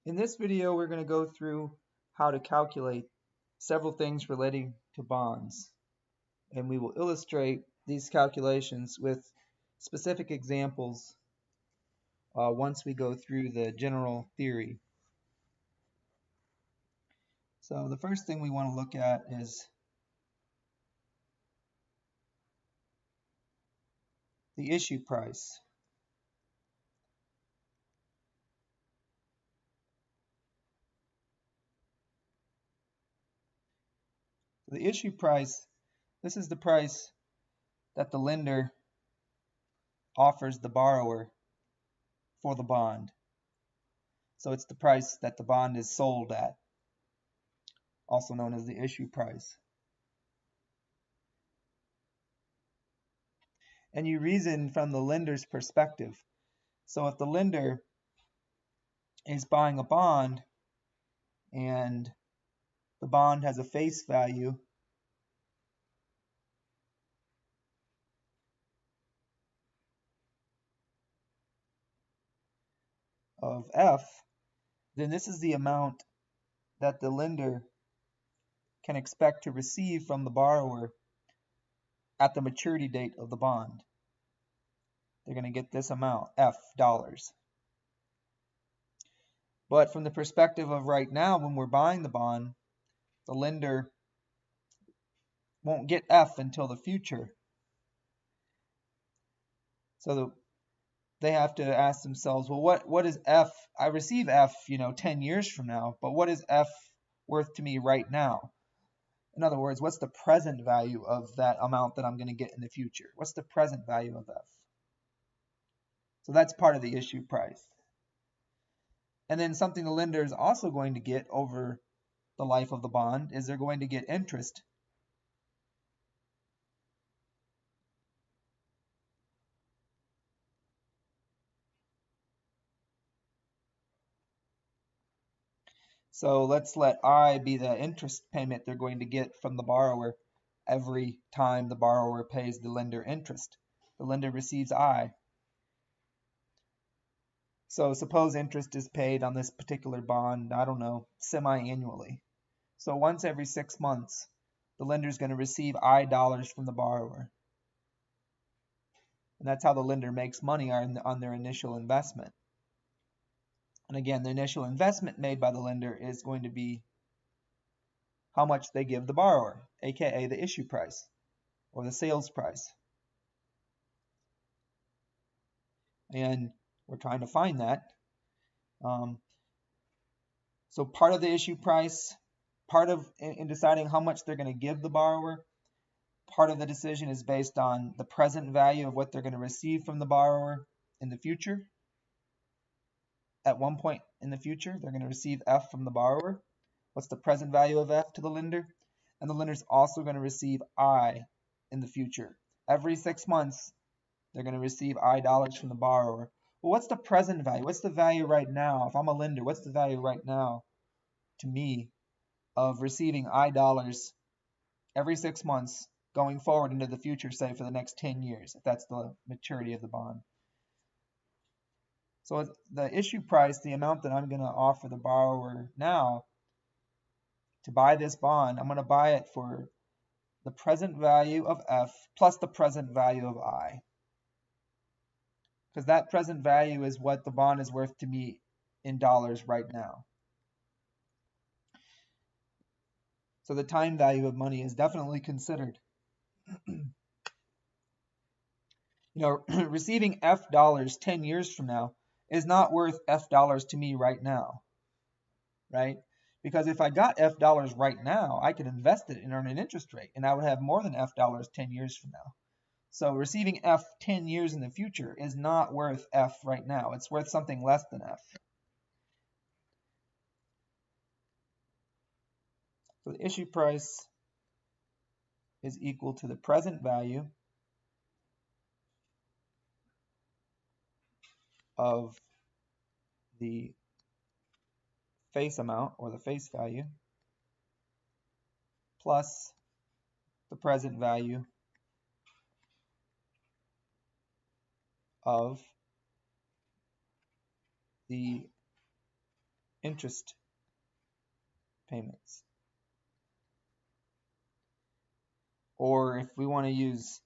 In this video, we're going to go through how to calculate several things relating to bonds. And we will illustrate these calculations with specific examples once we go through the general theory. So the first thing we want to look at is the issue price. The issue price, this is the price that the lender offers the borrower for the bond. So it's the price that the bond is sold at, also known as the issue price. And you reason from the lender's perspective. So if the lender is buying a bond and the bond has a face value of F, then this is the amount that the lender can expect to receive from the borrower at the maturity date of the bond. They're going to get this amount, F dollars. But from the perspective of right now, when we're buying the bond, the lender won't get F until the future. So they have to ask themselves, well, what is F? I receive F, 10 years from now, but what is F worth to me right now? In other words, what's the present value of that amount that I'm going to get in the future? What's the present value of F? So that's part of the issue price. And then something the lender is also going to get over the life of the bond is they're going to get interest. So let's let I be the interest payment they're going to get from the borrower every time the borrower pays the lender interest. The lender receives I. So suppose interest is paid on this particular bond, I don't know, semi-annually. So once every 6 months, the lender is going to receive I dollars from the borrower. And that's how the lender makes money on their initial investment. And again, the initial investment made by the lender is going to be how much they give the borrower, aka the issue price or the sales price. And we're trying to find that. So part of the issue price, part of in deciding how much they're going to give the borrower, part of the decision is based on the present value of what they're going to receive from the borrower in the future. At one point in the future, they're going to receive F from the borrower. What's the present value of F to the lender? And the lender's also going to receive I in the future. Every 6 months, they're going to receive I dollars from the borrower. Well, what's the present value? What's the value right now? If I'm a lender, what's the value right now to me of receiving I dollars every 6 months going forward into the future, say for the next 10 years, if that's the maturity of the bond? So the issue price, the amount that I'm going to offer the borrower now to buy this bond, I'm going to buy it for the present value of F plus the present value of I. Because that present value is what the bond is worth to me in dollars right now. So the time value of money is definitely considered. Receiving F dollars 10 years from now is not worth F dollars to me right now, right? Because if I got F dollars right now, I could invest it and earn an interest rate, and I would have more than F dollars 10 years from now. So receiving F 10 years in the future is not worth F right now. It's worth something less than F. So the issue price is equal to the present value of the face amount or the face value plus the present value of the interest payments. Or if we want to use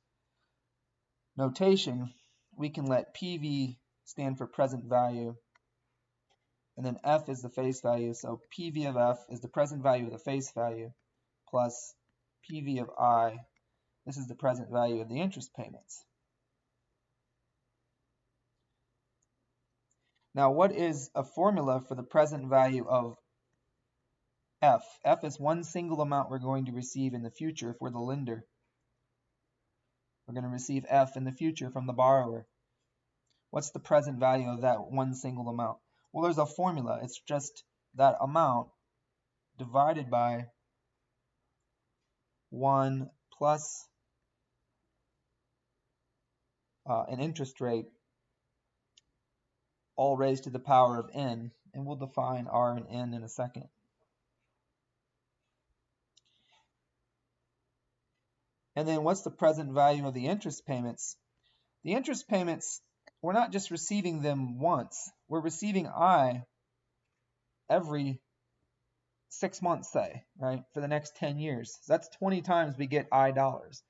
notation, we can let PV stand for present value, and then F is the face value. So PV of F is the present value of the face value plus PV of I. This is the present value of the interest payments. Now, what is a formula for the present value of F? F is one single amount we're going to receive in the future if we're the lender. We're going to receive F in the future from the borrower. What's the present value of that one single amount? Well, there's a formula. It's just that amount divided by 1 plus an interest rate, all raised to the power of n, and we'll define R and n in a second. And then what's the present value of the interest payments? The interest payments, we're not just receiving them once. We're receiving I every 6 months, say, right, for the next 10 years. So that's 20 times we get I dollars.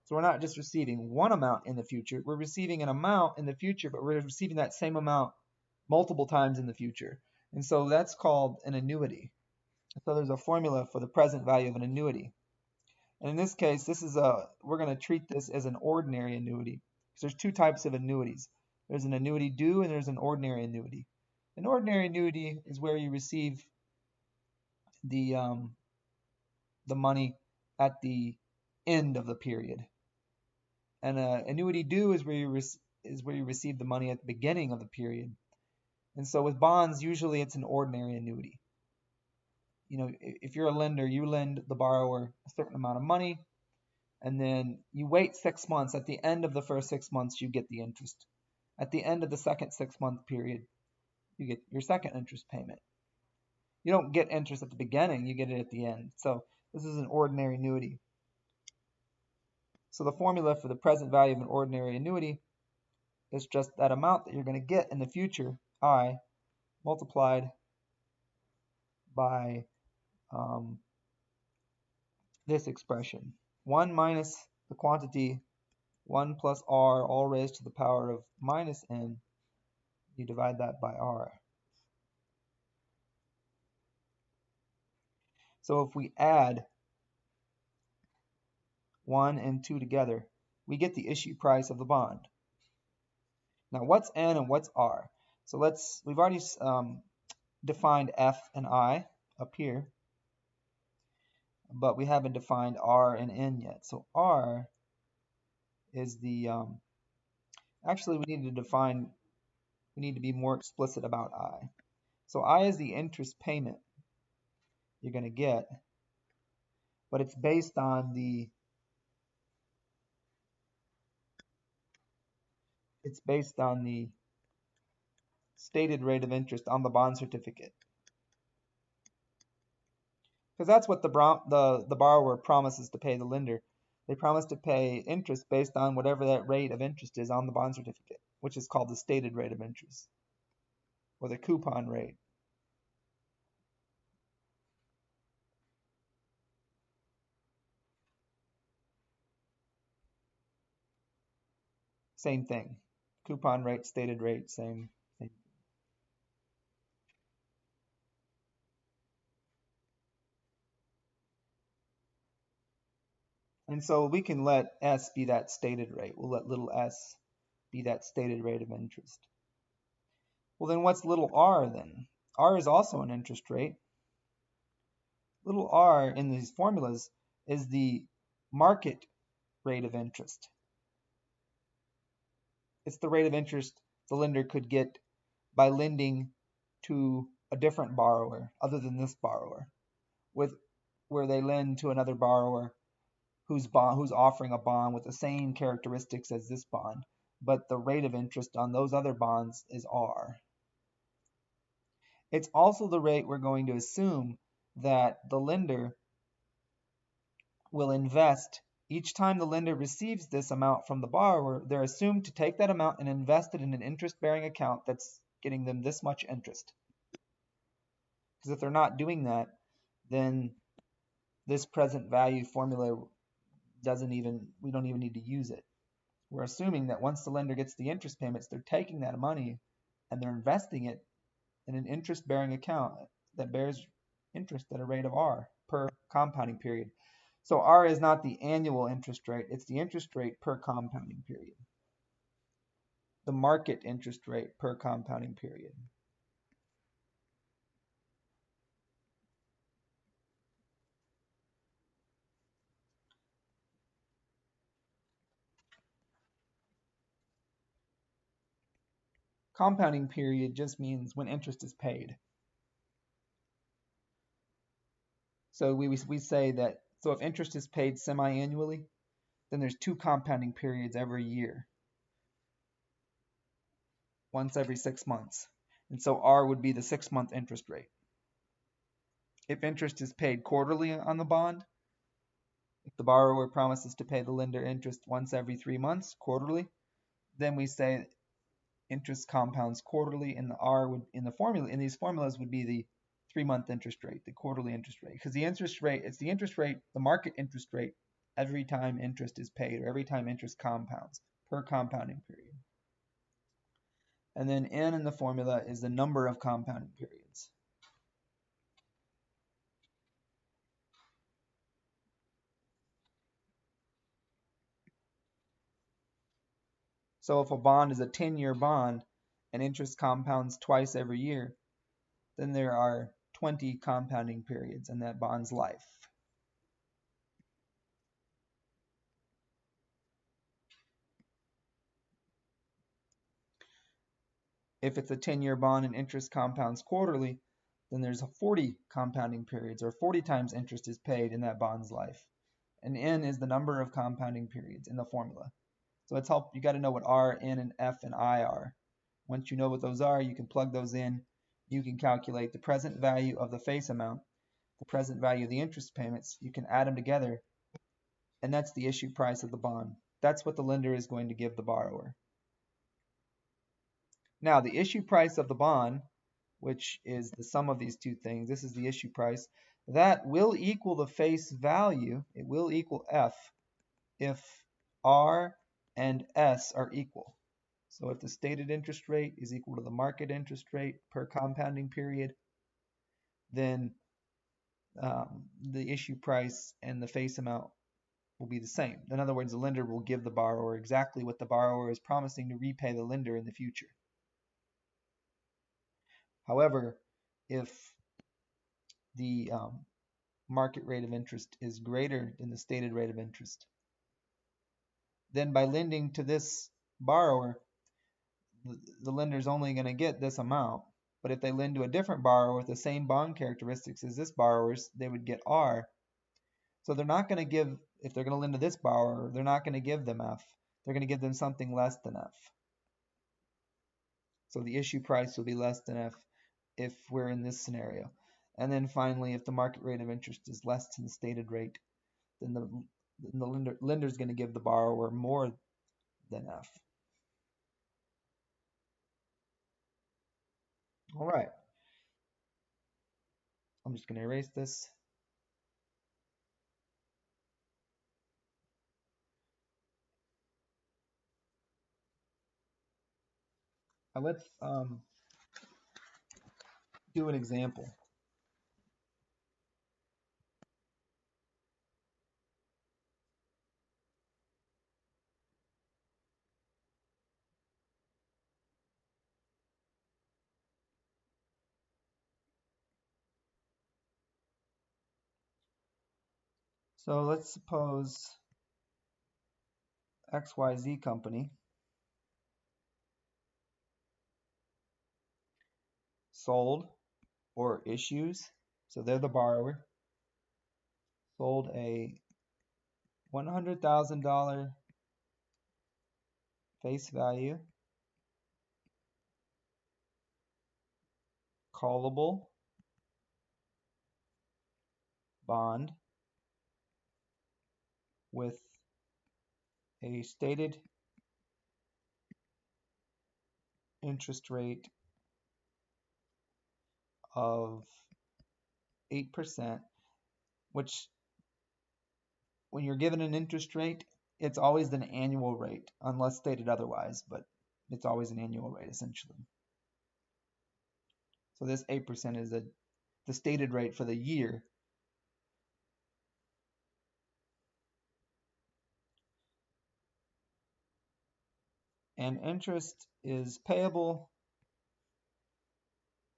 So we're not just receiving one amount in the future. We're receiving an amount in the future, but we're receiving that same amount multiple times in the future. And so that's called an annuity. So there's a formula for the present value of an annuity. And in this case, we're going to treat this as an ordinary annuity. Because there's two types of annuities. There's an annuity due and there's an ordinary annuity. An ordinary annuity is where you receive the money at the end of the period. And an annuity due is where you receive the money at the beginning of the period. And so with bonds, usually it's an ordinary annuity. You know, if you're a lender, you lend the borrower a certain amount of money, and then you wait 6 months. At the end of the first 6 months, you get the interest. At the end of the second 6-month period, you get your second interest payment. You don't get interest at the beginning, you get it at the end. So this is an ordinary annuity. So the formula for the present value of an ordinary annuity is just that amount that you're going to get in the future, I, multiplied by this expression. 1 minus the quantity 1 plus R, all raised to the power of minus n. You divide that by R. So if we add 1 and 2 together, we get the issue price of the bond. Now what's n and what's R? So we've already defined F and I up here, but we haven't defined R and N yet. So R is the, actually we need to be more explicit about I. So I is the interest payment you're going to get, but it's based on the stated rate of interest on the bond certificate. Because that's what the borrower promises to pay the lender. They promise to pay interest based on whatever that rate of interest is on the bond certificate, which is called the stated rate of interest, or the coupon rate. Same thing. Coupon rate, stated rate, same. And so we can let S be that stated rate. We'll let little s be that stated rate of interest. Well, then what's little r then? R is also an interest rate. Little r in these formulas is the market rate of interest. It's the rate of interest the lender could get by lending to a different borrower other than this borrower, where they lend to another borrower who's offering a bond with the same characteristics as this bond, but the rate of interest on those other bonds is R. It's also the rate we're going to assume that the lender will invest. Each time the lender receives this amount from the borrower, they're assumed to take that amount and invest it in an interest-bearing account that's getting them this much interest. Because if they're not doing that, then this present value formula we don't even need to use it. We're assuming that once the lender gets the interest payments, they're taking that money and they're investing it in an interest-bearing account that bears interest at a rate of R per compounding period. So R is not the annual interest rate, it's the interest rate per compounding period. The market interest rate per compounding period. Compounding period just means when interest is paid. So we say that, so if interest is paid semi-annually, then there's 2 compounding periods every year, once every 6 months. And so R would be the 6-month interest rate. If interest is paid quarterly on the bond, if the borrower promises to pay the lender interest once every 3 months, quarterly, then we say interest compounds quarterly, and the R would in these formulas would be the 3-month interest rate, the quarterly interest rate. Because the interest rate, it's the interest rate, the market interest rate, every time interest is paid or every time interest compounds per compounding period. And then N in the formula is the number of compounding periods. So if a bond is a 10-year bond and interest compounds twice every year, then there are 20 compounding periods in that bond's life. If it's a 10-year bond and interest compounds quarterly, then there's 40 compounding periods, or 40 times interest is paid in that bond's life. And N is the number of compounding periods in the formula. So you got to know what R, N, and F, and I are. Once you know what those are, you can plug those in. You can calculate the present value of the face amount, the present value of the interest payments. You can add them together, and that's the issue price of the bond. That's what the lender is going to give the borrower. Now, the issue price of the bond, which is the sum of these two things, this is the issue price, that will equal the face value, it will equal F, if R and S are equal. So if the stated interest rate is equal to the market interest rate per compounding period, then the issue price and the face amount will be the same. In other words, the lender will give the borrower exactly what the borrower is promising to repay the lender in the future. However, if the market rate of interest is greater than the stated rate of interest, then by lending to this borrower, the lender's only going to get this amount. But if they lend to a different borrower with the same bond characteristics as this borrower's, they would get R. So they're not going to give, if they're going to lend to this borrower, they're not going to give them F. They're going to give them something less than F. So the issue price will be less than F if we're in this scenario. And then finally, if the market rate of interest is less than the stated rate, then the lender's going to give the borrower more than F. All right. I'm just going to erase this. Now let's do an example. So let's suppose XYZ company sold or issues, so they're the borrower, sold a $100,000 face value callable bond with a stated interest rate of 8%, which when you're given an interest rate, it's always an annual rate, unless stated otherwise, but it's always an annual rate essentially. So this 8% is the stated rate for the year. And interest is payable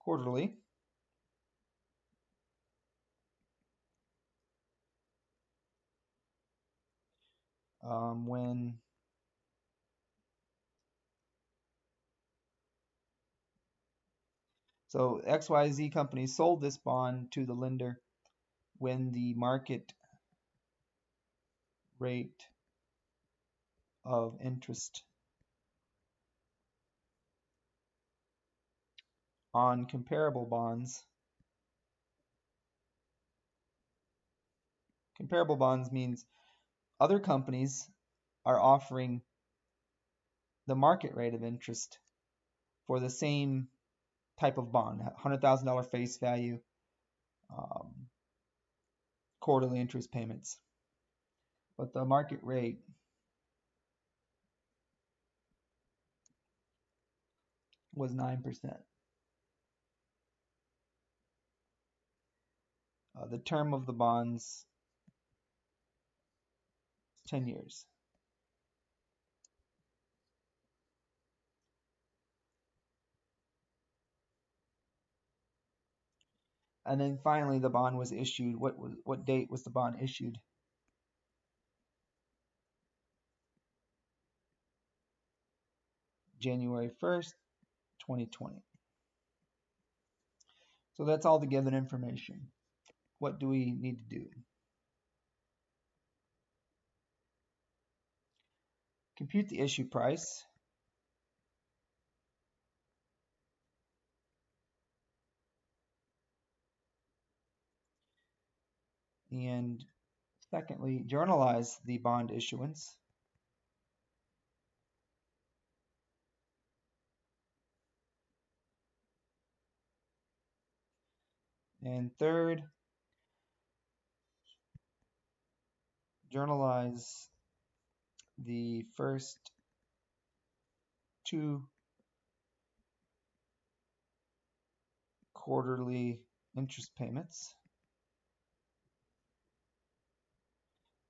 quarterly. When so XYZ company sold this bond to the lender when the market rate of interest on comparable bonds. Comparable bonds means other companies are offering the market rate of interest for the same type of bond, $100,000 face value, quarterly interest payments. But the market rate was 9%. The term of the bonds is 10 years. And then finally, the bond was issued. What date was the bond issued? January 1st, 2020. So that's all the given information. What do we need to do? Compute the issue price. And secondly, journalize the bond issuance. And third, journalize the first two quarterly interest payments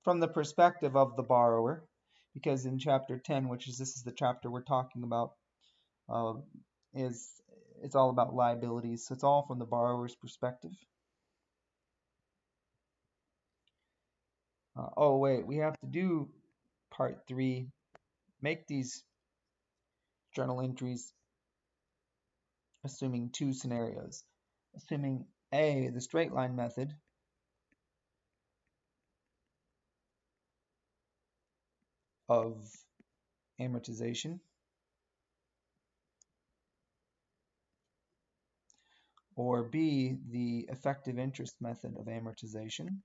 from the perspective of the borrower, because in chapter 10, this is the chapter we're talking about, it's all about liabilities, so it's all from the borrower's perspective. Oh wait, we have to do part 3, make these journal entries assuming 2 scenarios. Assuming A, the straight line method, of amortization, or B, the effective interest method of amortization.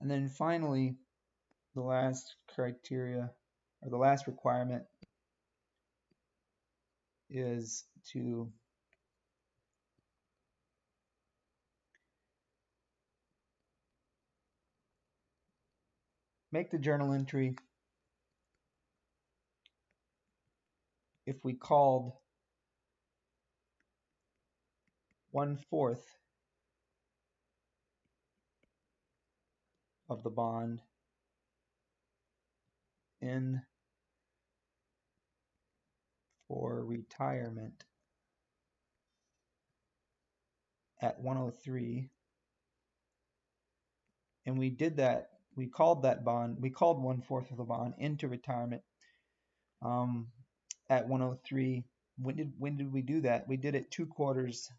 And then finally, the last criteria, or the last requirement, is to make the journal entry if we called 1/4 of the bond in for retirement at 103, and we did that, we called 1/4 of the bond into retirement at 103. When did we do that? We did it 2 quarters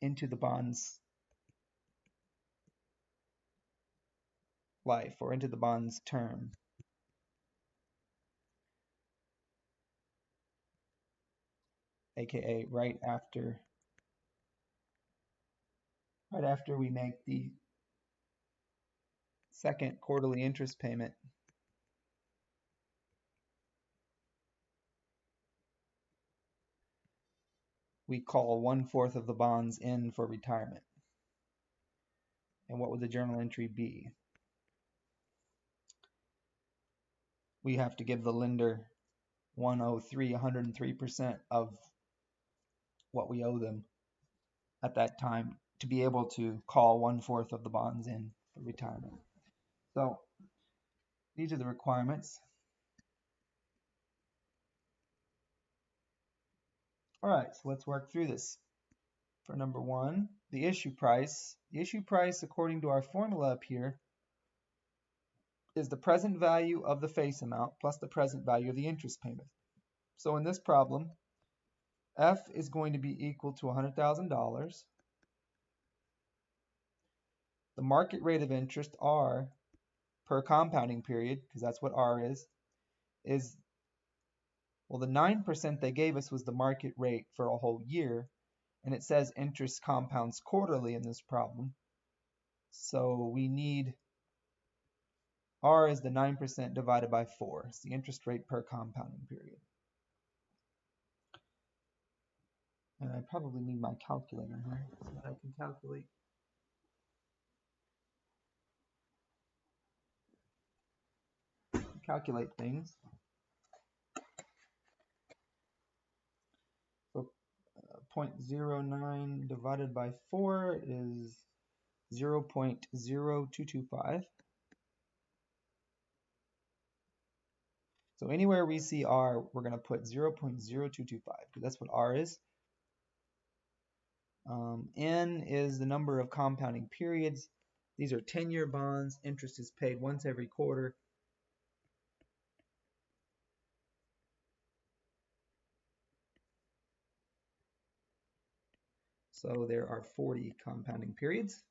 into the bond's life, or into the bond's term. AKA right after we make the second quarterly interest payment, we call 1/4 of the bonds in for retirement. And what would the journal entry be? We have to give the lender 103% of what we owe them at that time to be able to call 1/4 of the bonds in for retirement. So these are the requirements. All right, so let's work through this. For number one, the issue price. The issue price, according to our formula up here, is the present value of the face amount plus the present value of the interest payment. So in this problem, F is going to be equal to $100,000. The market rate of interest, R, per compounding period, because that's what R is, well, the 9% they gave us was the market rate for a whole year, and it says interest compounds quarterly in this problem. So we need R is the 9% divided by 4. It's the interest rate per compounding period. And I probably need my calculator here so that I can calculate things. So 0.09 divided by 4 is 0.0225. So anywhere we see R, we're going to put 0.0225 because that's what R is. N is the number of compounding periods. These are 10-year bonds. Interest is paid once every quarter. So there are 40 compounding periods.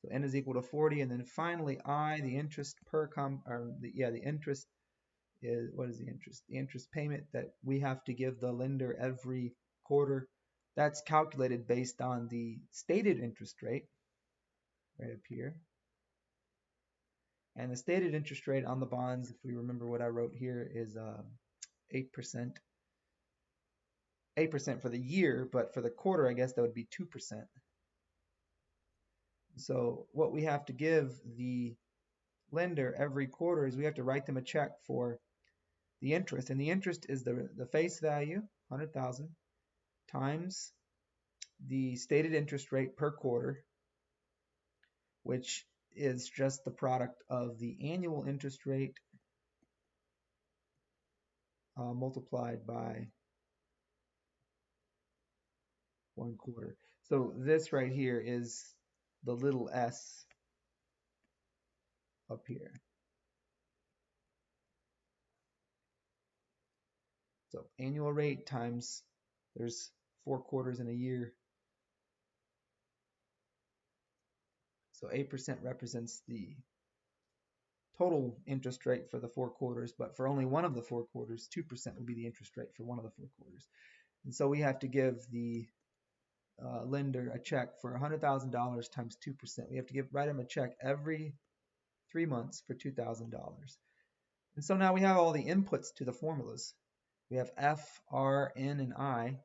So N is equal to 40, and then finally I, the interest per the interest is, what is the interest? The interest payment that we have to give the lender every quarter. That's calculated based on the stated interest rate, right up here. And the stated interest rate on the bonds, if we remember what I wrote here, is 8%. 8% for the year, but for the quarter, I guess that would be 2%. So what we have to give the lender every quarter is we have to write them a check for the interest, and the interest is the face value, 100,000, times the stated interest rate per quarter, which is just the product of the annual interest rate multiplied by 1/4. So this right here is the little s up here. So annual rate times, there's 4 quarters in a year. So 8% represents the total interest rate for the 4 quarters, but for only one of the 4 quarters, 2% will be the interest rate for one of the 4 quarters. And so we have to give the lender a check for $100,000 times 2%. We have to write him a check every 3 months for $2,000. And so now we have all the inputs to the formulas. We have F, R, N, and I,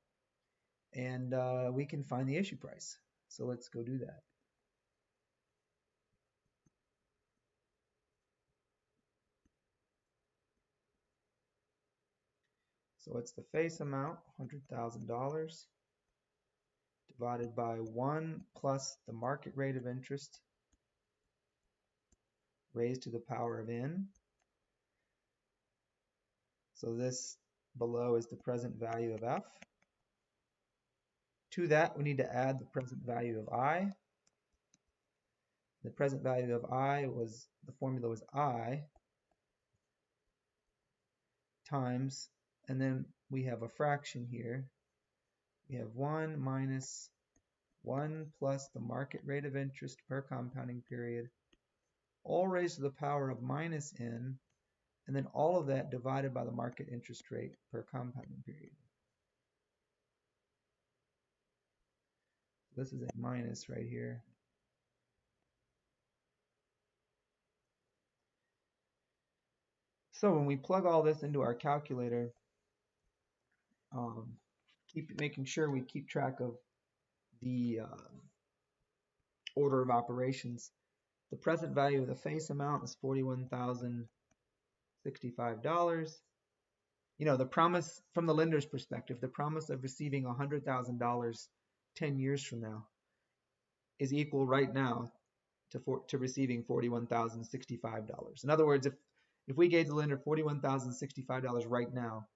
and we can find the issue price. So let's go do that. So it's the face amount, $100,000, divided by 1 plus the market rate of interest raised to the power of n. So this below is the present value of F. To that, we need to add the present value of I. The present value of I was, the formula was I times, and then we have a fraction here. We have 1 minus 1 plus the market rate of interest per compounding period, all raised to the power of minus n, and then all of that divided by the market interest rate per compounding period. This is a minus right here. So when we plug all this into our calculator, keep making sure we keep track of the order of operations. The present value of the face amount is $41,065. You know, the promise from the lender's perspective, the promise of receiving $100,000 10 years from now is equal right now to receiving $41,065. In other words, if we gave the lender $41,065 right now,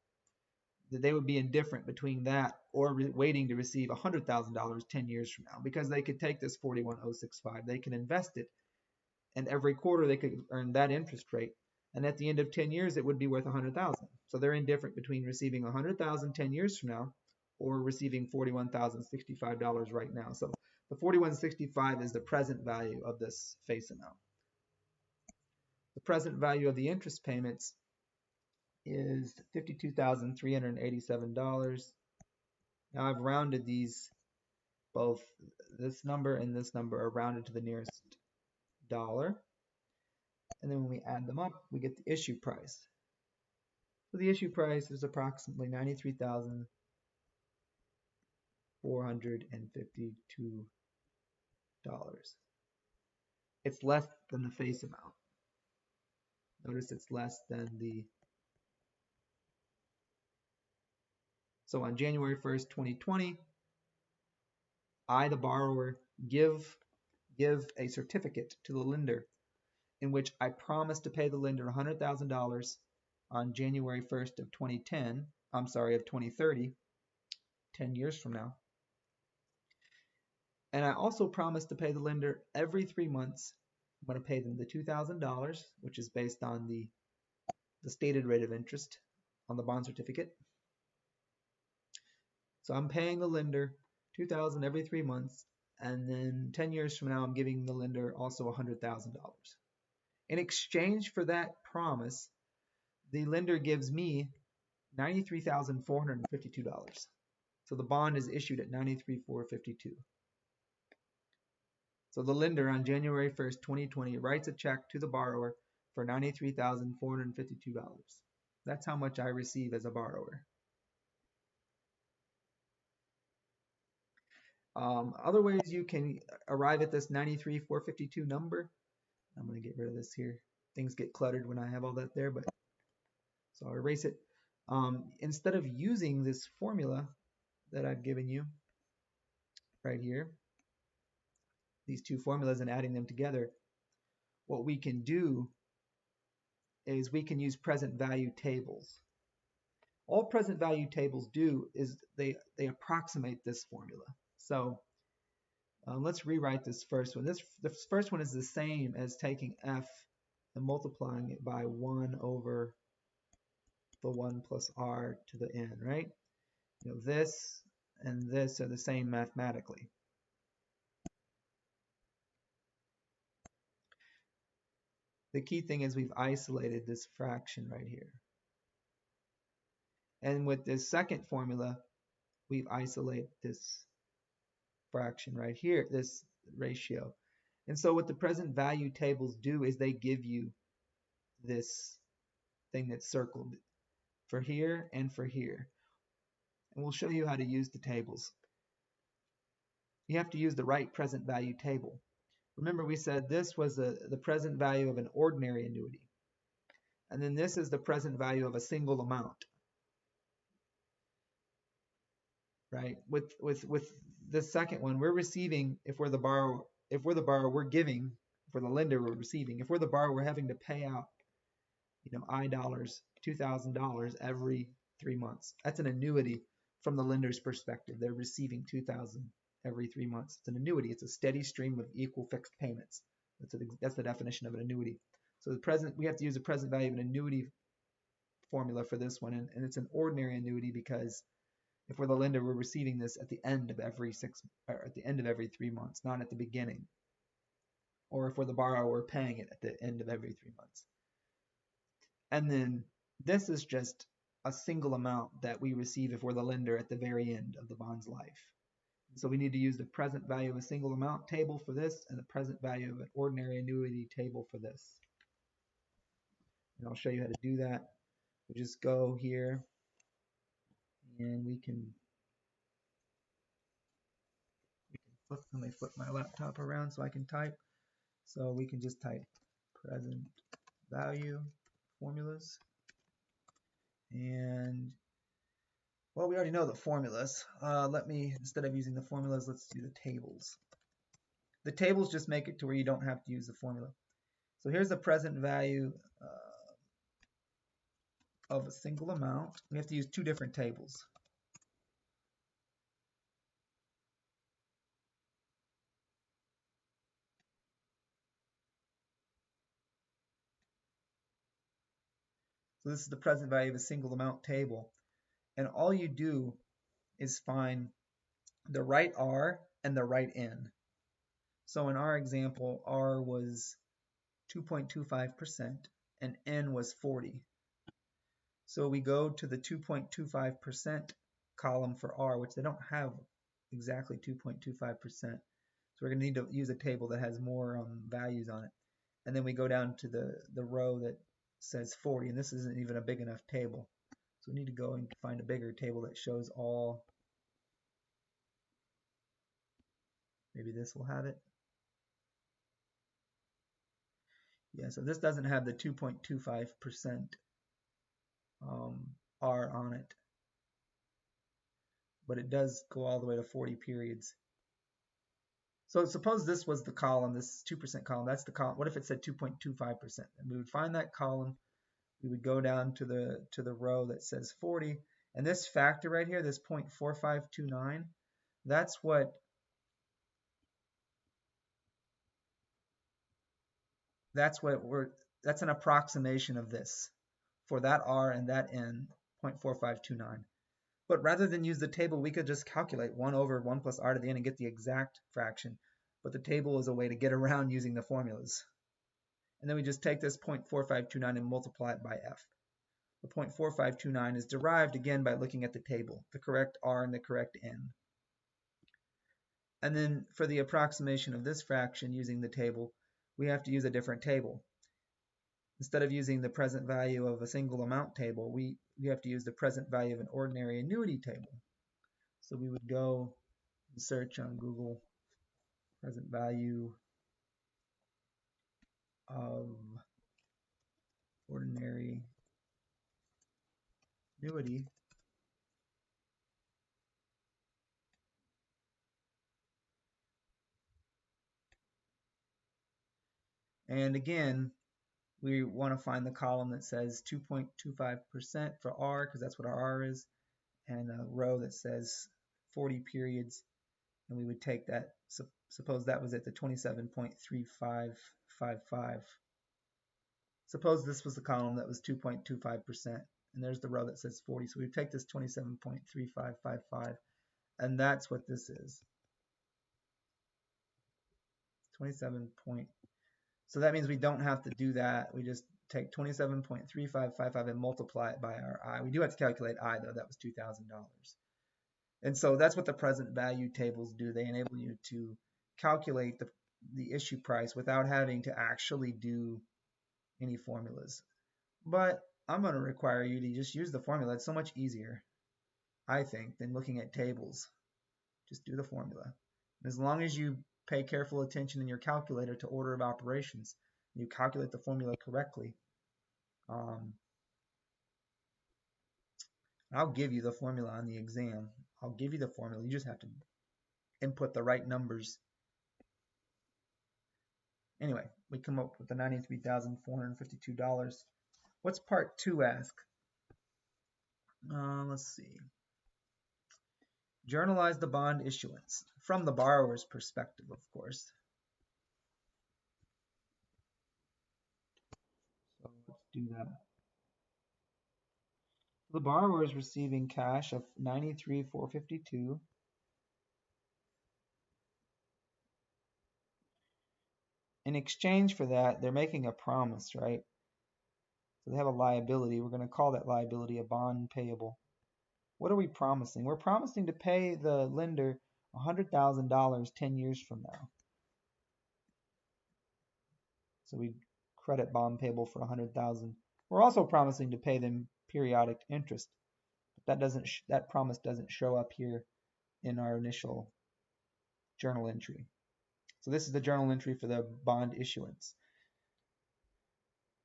that they would be indifferent between that or waiting to receive $100,000 10 years from now, because they could take this 41,065, they can invest it, and every quarter they could earn that interest rate, and at the end of 10 years it would be worth 100,000. So they're indifferent between receiving 100,000 10 years from now or receiving $41,065 right now. So the 4165 is the present value of this face amount. The present value of the interest payments is $52,387. Now I've rounded these, both this number and this number are rounded to the nearest dollar. And then when we add them up, we get the issue price. So the issue price is approximately $93,452. It's less than the face amount. Notice it's less than the... So on January 1st, 2020, I, the borrower, give a certificate to the lender in which I promise to pay the lender $100,000 on January 1st of 2030, 10 years from now. And I also promise to pay the lender every 3 months. I'm going to pay them the $2,000, which is based on the stated rate of interest on the bond certificate. So I'm paying the lender $2,000 every 3 months, and then 10 years from now I'm giving the lender also $100,000. In exchange for that promise, the lender gives me $93,452. So the bond is issued at $93,452. So the lender on January 1st, 2020 writes a check to the borrower for $93,452. That's how much I receive as a borrower. Other ways you can arrive at this $93,452 number. I'm going to get rid of this here. Things get cluttered when I have all that there, but so I'll erase it. Instead of using this formula that I've given you right here, these two formulas, and adding them together, what we can do is we can use present value tables. All present value tables do is they approximate this formula. So let's rewrite this first one. This first one is the same as taking f and multiplying it by 1 over the 1 plus r to the n, right? You know, this and this are the same mathematically. The key thing is we've isolated this fraction right here. And with this second formula, we've isolated this fraction right here, this ratio. And so what the present value tables do is they give you this thing that's circled for here and for here. And we'll show you how to use the tables. You have to use the right present value table. Remember, we said this was the present value of an ordinary annuity. And then this is the present value of a single amount. Right? With this second one, we're receiving, if we're the borrower, we're giving. For the lender, we're receiving. If we're the borrower, we're having to pay out, $2,000 every 3 months. That's an annuity from the lender's perspective. They're receiving $2,000 every 3 months. It's an annuity. It's a steady stream of equal fixed payments. That's the definition of an annuity. So we have to use the present value of an annuity formula for this one, and it's an ordinary annuity because if we're the lender, we're receiving this at the end of every 3 months, not at the beginning. Or if we're the borrower, we're paying it at the end of every 3 months. And then this is just a single amount that we receive if we're the lender at the very end of the bond's life. So we need to use the present value of a single amount table for this and the present value of an ordinary annuity table for this. And I'll show you how to do that. We just go here and we can flip, let me flip my laptop around so I can type. So we can just type present value formulas. And well, we already know the formulas. Instead of using the formulas, let's do the tables. The tables just make it to where you don't have to use the formula. So here's the present value of a single amount. We have to use two different tables. So this is the present value of a single amount table. And all you do is find the right R and the right N. So in our example, R was 2.25% and N was 40. So we go to the 2.25% column for R, which they don't have exactly 2.25%. So we're going to need to use a table that has more values on it. And then we go down to the row that says 40, and this isn't even a big enough table. So we need to go and find a bigger table that shows all. Maybe this will have it. Yeah, so this doesn't have the 2.25% R on it, but it does go all the way to 40 periods. So suppose this was the column, this 2% column, that's the column. What if it said 2.25%? And we would find that column, we would go down to the row that says 40, and this factor right here, this 0.4529, that's an approximation of this for that R and that N, 0.4529. But rather than use the table, we could just calculate 1 over 1 plus R to the N and get the exact fraction. But the table is a way to get around using the formulas. And then we just take this 0.4529 and multiply it by F. The 0.4529 is derived again by looking at the table, the correct R and the correct N. And then for the approximation of this fraction using the table, we have to use a different table. Instead of using the present value of a single amount table, we have to use the present value of an ordinary annuity table. So we would go and search on Google present value of ordinary annuity. And again, we want to find the column that says 2.25% for R, because that's what our R is, and a row that says 40 periods. And we would take that, suppose that was at the 27.3555. Suppose this was the column that was 2.25%, and there's the row that says 40. So we would take this 27.3555, and that's what this is. 27 point. So that means we don't have to do that. We just take 27.3555 and multiply it by our I. We do have to calculate I, though. That was $2,000. And so that's what the present value tables do. They enable you to calculate the issue price without having to actually do any formulas. But I'm going to require you to just use the formula. It's so much easier, I think, than looking at tables. Just do the formula. And as long as you pay careful attention in your calculator to order of operations, you calculate the formula correctly. I'll give you the formula on the exam. I'll give you the formula. You just have to input the right numbers. Anyway, we come up with the $93,452. What's part 2 ask? Let's see. Journalize the bond issuance from the borrower's perspective, of course. So let's do that. The borrower is receiving cash of $93,452. In exchange for that, they're making a promise, right? So they have a liability. We're going to call that liability a bond payable. What are we promising? We're promising to pay the lender $100,000 10 years from now. So we credit bond payable for $100,000. We're also promising to pay them periodic interest, but that promise doesn't show up here in our initial journal entry. So this is the journal entry for the bond issuance.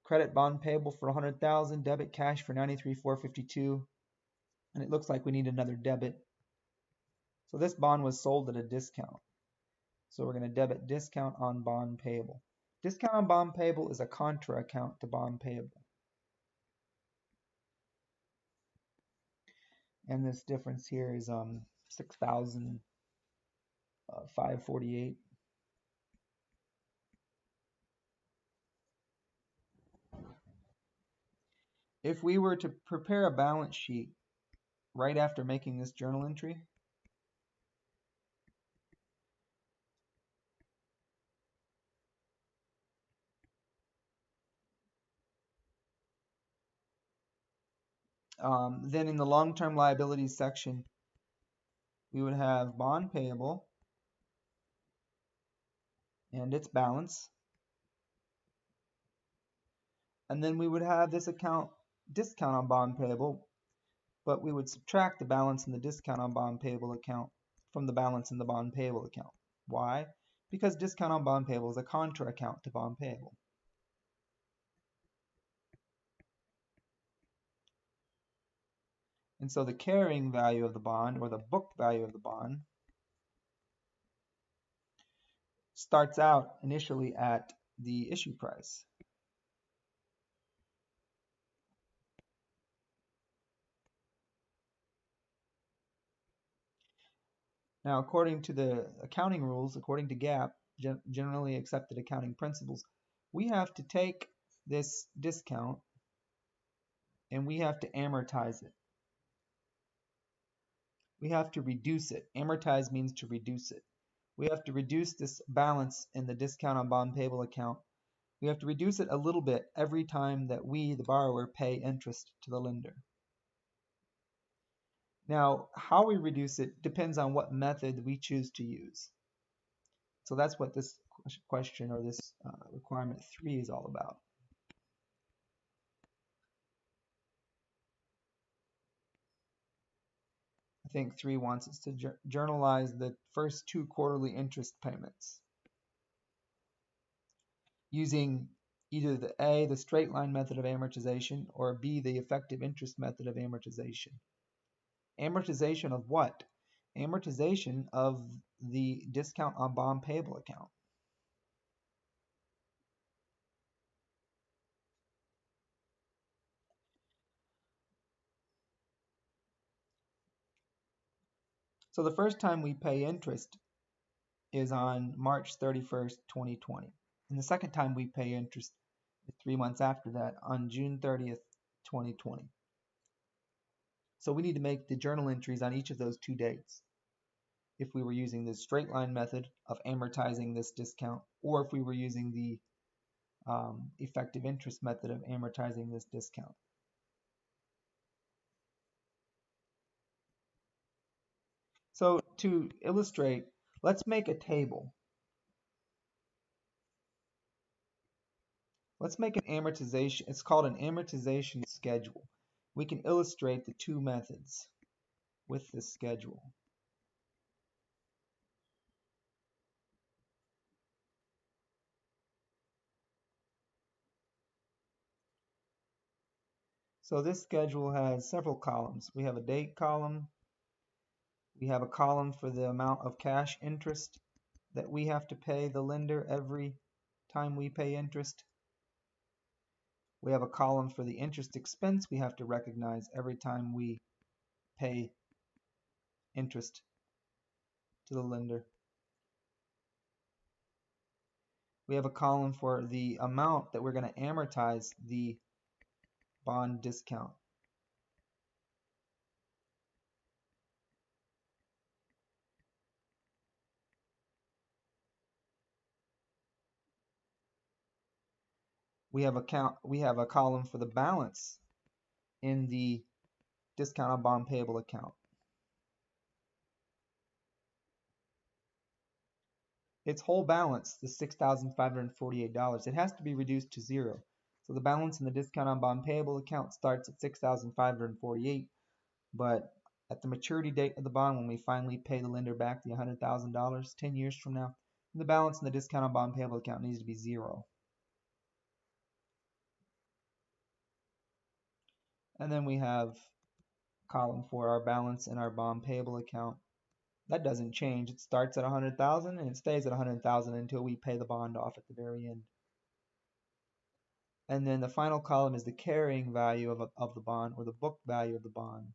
Credit bond payable for 100,000, debit cash for 93,452, and it looks like we need another debit. So this bond was sold at a discount. So we're going to debit discount on bond payable. Discount on bond payable is a contra account to bond payable. And this difference here is 6,548. If we were to prepare a balance sheet right after making this journal entry, then in the long-term liabilities section, we would have bond payable and its balance. And then we would have this account discount on bond payable, but we would subtract the balance in the discount on bond payable account from the balance in the bond payable account. Why? Because discount on bond payable is a contra account to bond payable. And so the carrying value of the bond, or the book value of the bond, starts out initially at the issue price. Now, according to the accounting rules, according to GAAP, generally accepted accounting principles, we have to take this discount and we have to amortize it. We have to reduce it. Amortize means to reduce it. We have to reduce this balance in the discount on bond payable account. We have to reduce it a little bit every time that we, the borrower, pay interest to the lender. Now, how we reduce it depends on what method we choose to use. So that's what this question, or this requirement 3, is all about. I think 3 wants us to journalize the first 2 quarterly interest payments using either the straight line method of amortization, or B, the effective interest method of amortization. Amortization of what? Amortization of the discount on bond payable account. So the first time we pay interest is on March 31st, 2020. And the second time we pay interest is 3 months after that, on June 30th, 2020. So we need to make the journal entries on each of those 2 dates if we were using the straight line method of amortizing this discount, or if we were using the effective interest method of amortizing this discount. So to illustrate, let's make a table. Let's make an amortization. It's called an amortization schedule. We can illustrate the 2 methods with this schedule. So this schedule has several columns. We have a date column. We have a column for the amount of cash interest that we have to pay the lender every time we pay interest. We have a column for the interest expense we have to recognize every time we pay interest to the lender. We have a column for the amount that we're going to amortize the bond discount. We have a column for the balance in the discount on bond payable account. Its whole balance, the $6,548, it has to be reduced to 0. So the balance in the discount on bond payable account starts at $6,548, but at the maturity date of the bond, when we finally pay the lender back the $100,000 10 years from now, the balance in the discount on bond payable account needs to be 0. And then we have column for our balance in our bond payable account. That doesn't change. It starts at 100,000 and it stays at 100,000 until we pay the bond off at the very end. And then the final column is the carrying value of the bond, or the book value of the bond.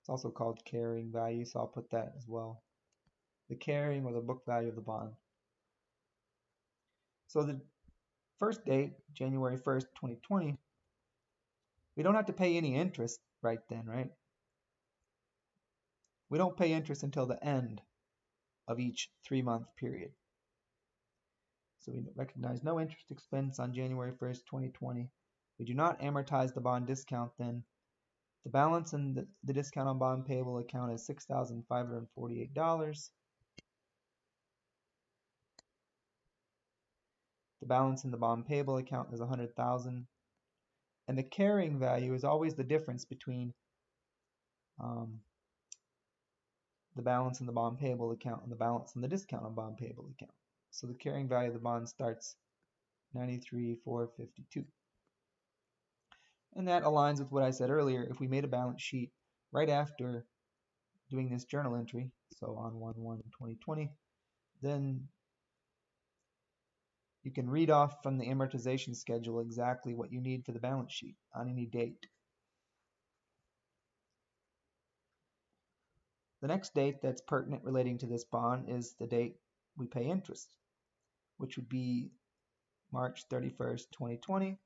It's also called carrying value, so I'll put that as well. The carrying or the book value of the bond. So the first date, January 1st, 2020, we don't have to pay any interest right then, right? We don't pay interest until the end of each 3-month period. So we recognize no interest expense on January 1st, 2020. We do not amortize the bond discount then. The balance in the discount on bond payable account is $6,548. The balance in the bond payable account is $100,000. And the carrying value is always the difference between the balance in the bond payable account and the balance in the discount on bond payable account. So the carrying value of the bond starts $93,452. And that aligns with what I said earlier. If we made a balance sheet right after doing this journal entry, so on 1/1/2020, then you can read off from the amortization schedule exactly what you need for the balance sheet on any date. The next date that's pertinent relating to this bond is the date we pay interest, which would be March 31st, 2020.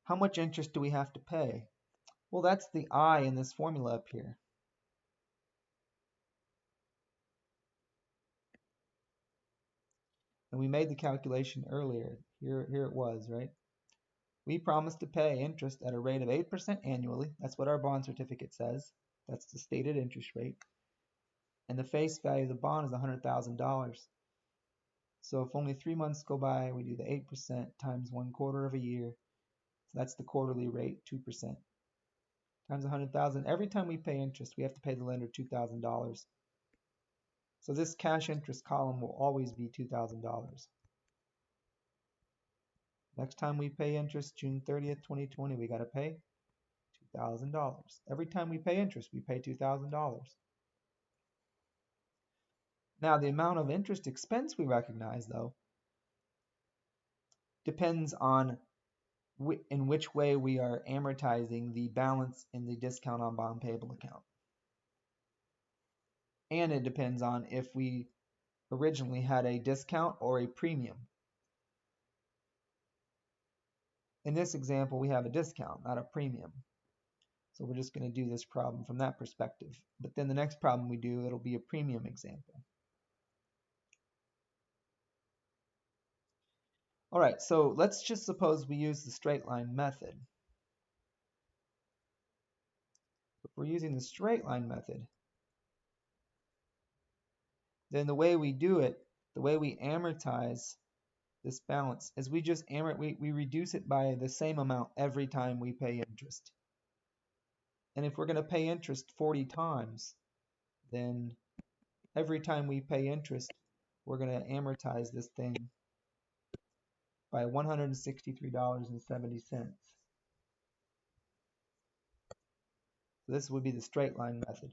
How much interest do we have to pay? Well, that's the I in this formula up here. And we made the calculation earlier. Here it was, right? We promised to pay interest at a rate of 8% annually. That's what our bond certificate says. That's the stated interest rate. And the face value of the bond is $100,000. So if only 3 months go by, we do the 8% times 1/4 of a year. So that's the quarterly rate, 2%. Times 100,000. Every time we pay interest, we have to pay the lender $2,000. So this cash interest column will always be $2,000. Next time we pay interest, June 30th, 2020, we got to pay $2,000. Every time we pay interest, we pay $2,000. Now, the amount of interest expense we recognize, though, depends on in which way we are amortizing the balance in the discount on bond payable account. And it depends on if we originally had a discount or a premium. In this example, we have a discount, not a premium. So we're just going to do this problem from that perspective. But then the next problem we do, it'll be a premium example. All right, so let's just suppose we use the straight line method. If we're using the straight line method, then the way we do it, the way we amortize this balance, is we just we reduce it by the same amount every time we pay interest. And if we're going to pay interest 40 times, then every time we pay interest, we're going to amortize this thing by $163.70. So this would be the straight line method.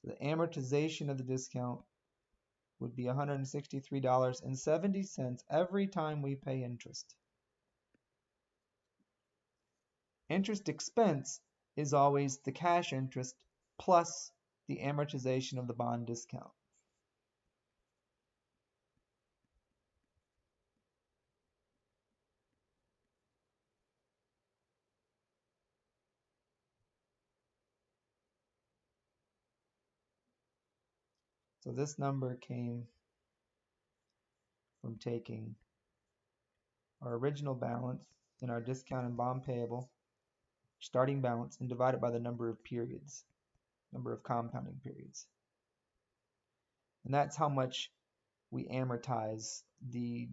So the amortization of the discount would be $163.70 every time we pay interest. Interest expense is always the cash interest plus the amortization of the bond discount. So this number came from taking our original balance in our discount and bond payable starting balance and divide it by the number of periods, number of compounding periods. And that's how much we amortize the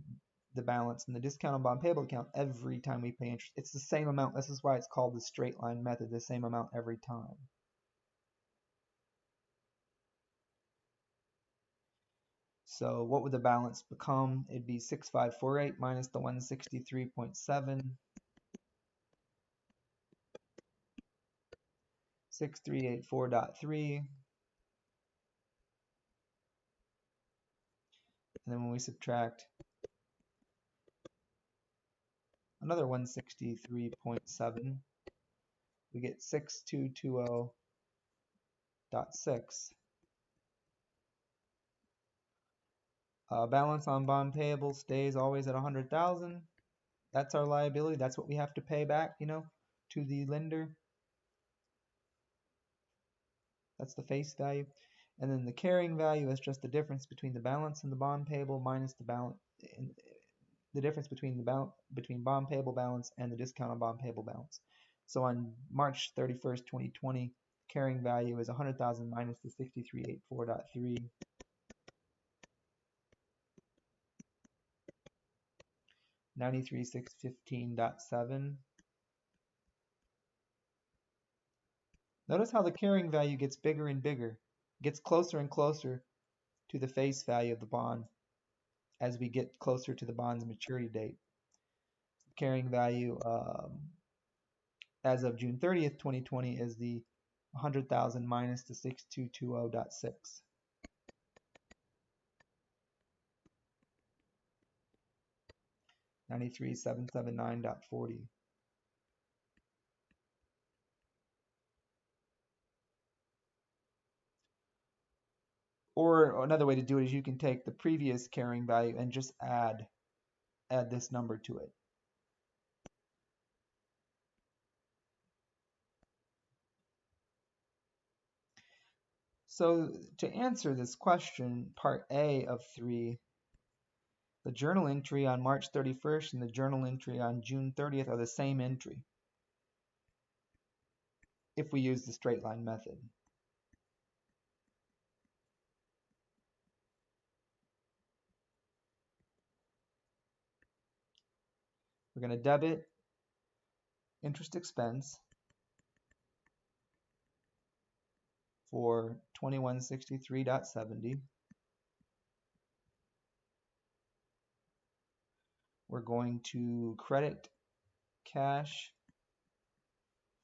balance in the discount on bond payable account every time we pay interest. It's the same amount. This is why it's called the straight line method, the same amount every time. So what would the balance become? It'd be 6548 minus the 163.7, 6384.3, and then when we subtract another 163.7, we get 6220.6. Balance on bond payable stays always at 100,000. That's our liability. That's what we have to pay back, to the lender. That's the face value. And then the carrying value is just the difference between the balance and the bond payable minus the balance, the difference between bond payable balance and the discount on bond payable balance. So on March 31st, 2020, carrying value is 100,000 minus the 6384.3. 93,615.7. Notice how the carrying value gets bigger and bigger, gets closer and closer to the face value of the bond as we get closer to the bond's maturity date. Carrying value as of June 30th, 2020 is the 100,000 minus the 6220.6. 93,779.40. Or another way to do it is you can take the previous carrying value and just add this number to it. So to answer this question, part A of 3, the journal entry on March 31st and the journal entry on June 30th are the same entry if we use the straight line method. We're going to debit interest expense for 2163.70. We're going to credit cash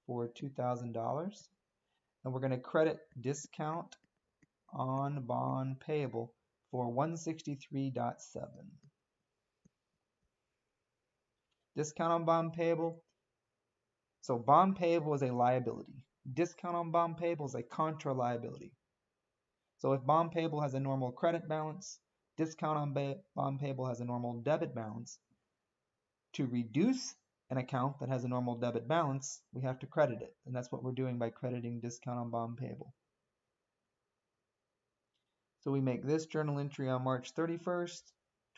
for $2,000, and we're going to credit discount on bond payable for 163.7. Discount on bond payable. So bond payable is a liability. Discount on bond payable is a contra liability. So if bond payable has a normal credit balance, discount on bond payable has a normal debit balance. To reduce an account that has a normal debit balance, we have to credit it. And that's what we're doing by crediting discount on bond payable. So we make this journal entry on March 31st,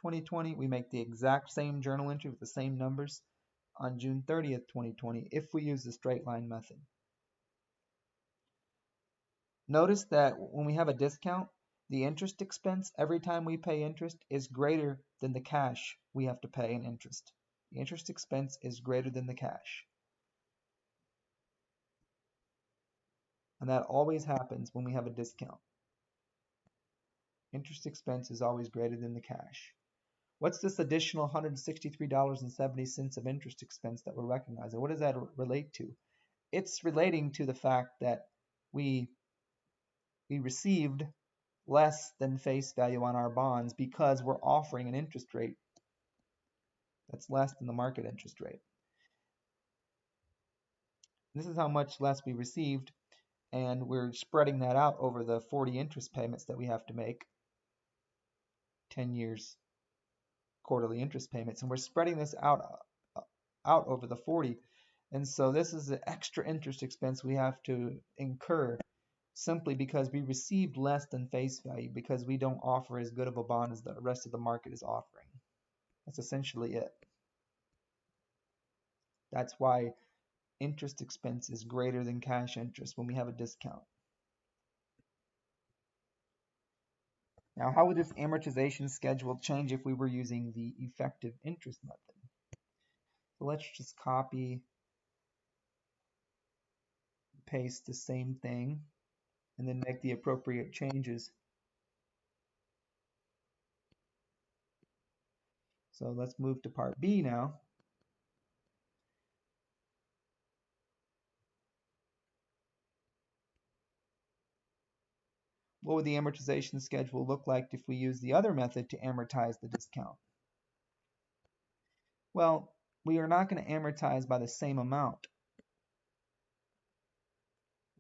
2020. We make the exact same journal entry with the same numbers on June 30th, 2020, if we use the straight line method. Notice that when we have a discount, the interest expense every time we pay interest is greater than the cash we have to pay in interest. The interest expense is greater than the cash. And that always happens when we have a discount. Interest expense is always greater than the cash. What's this additional $163.70 of interest expense that we're recognizing? What does that relate to? It's relating to the fact that we received less than face value on our bonds because we're offering an interest rate that's less than the market interest rate. This is how much less we received, and we're spreading that out over the 40 interest payments that we have to make, 10 years quarterly interest payments, and we're spreading this out over the 40. And so this is the extra interest expense we have to incur simply because we received less than face value because we don't offer as good of a bond as the rest of the market is offering. That's essentially it. That's why interest expense is greater than cash interest when we have a discount. Now, how would this amortization schedule change if we were using the effective interest method? So let's just copy, paste the same thing, and then make the appropriate changes. So let's move to part B now. What would the amortization schedule look like if we use the other method to amortize the discount? Well, we are not going to amortize by the same amount.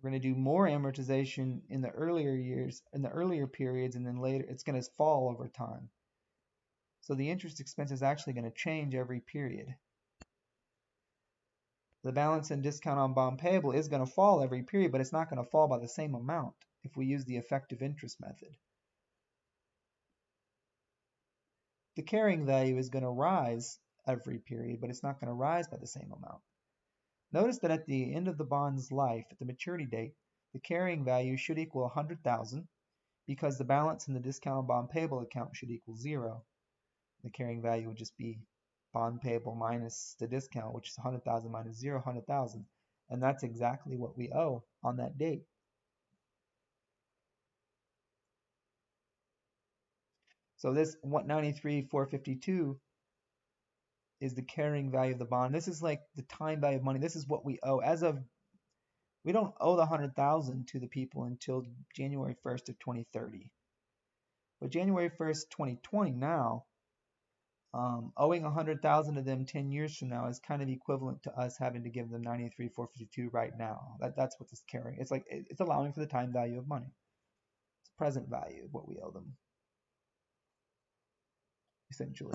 We're going to do more amortization in the earlier years, in the earlier periods, and then later it's going to fall over time. So the interest expense is actually going to change every period. The balance and discount on bond payable is going to fall every period, but it's not going to fall by the same amount if we use the effective interest method. The carrying value is going to rise every period, but it's not going to rise by the same amount. Notice that at the end of the bond's life, at the maturity date, the carrying value should equal 100,000 because the balance in the discount on bond payable account should equal 0. The carrying value would just be bond payable minus the discount, which is 100,000 minus 0, 100,000. And that's exactly what we owe on that date. So this 193,452 is the carrying value of the bond. This is like the time value of money. This is what we owe. As of, we don't owe the 100,000 to the people until January 1st of 2030. But January 1st, 2020 now, owing 100,000 to them 10 years from now is kind of equivalent to us having to give them 93,452 right now. That's what this carrying. It's like it's allowing for the time value of money. It's present value of what we owe them, essentially.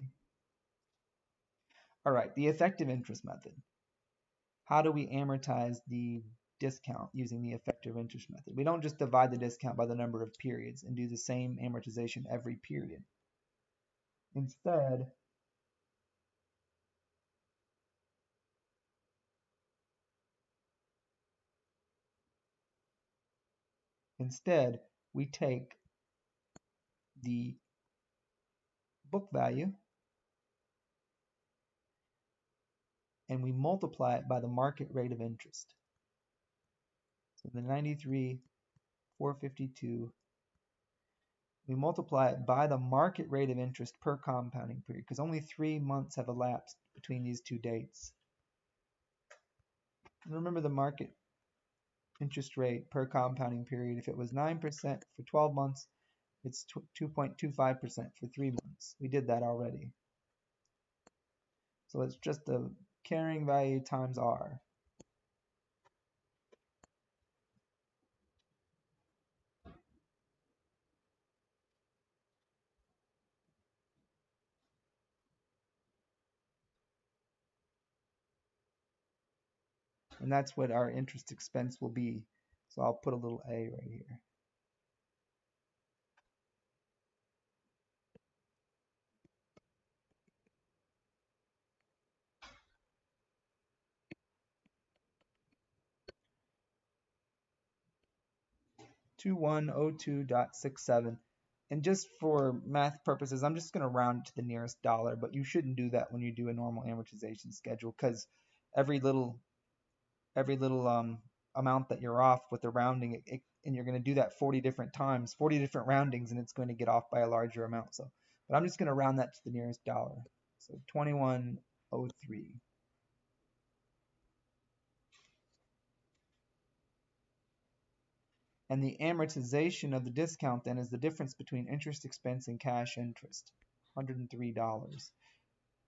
All right, the effective interest method. How do we amortize the discount using the effective interest method? We don't just divide the discount by the number of periods and do the same amortization every period. Instead, we take the book value and we multiply it by the market rate of interest. So the 93,452, we multiply it by the market rate of interest per compounding period, because only 3 months have elapsed between these two dates. And remember the market interest rate per compounding period, if it was 9% for 12 months, it's 2.25% for 3 months. We did that already. So it's just the carrying value times R. And that's what our interest expense will be. So I'll put a little A right here. $2102.67. And just for math purposes, I'm just going to round it to the nearest dollar, but you shouldn't do that when you do a normal amortization schedule, because every little amount that you're off with the rounding, and you're going to do that 40 different times, 40 different roundings, and it's going to get off by a larger amount. So, but I'm just going to round that to the nearest dollar. So 2103. And the amortization of the discount then is the difference between interest expense and cash interest, $103.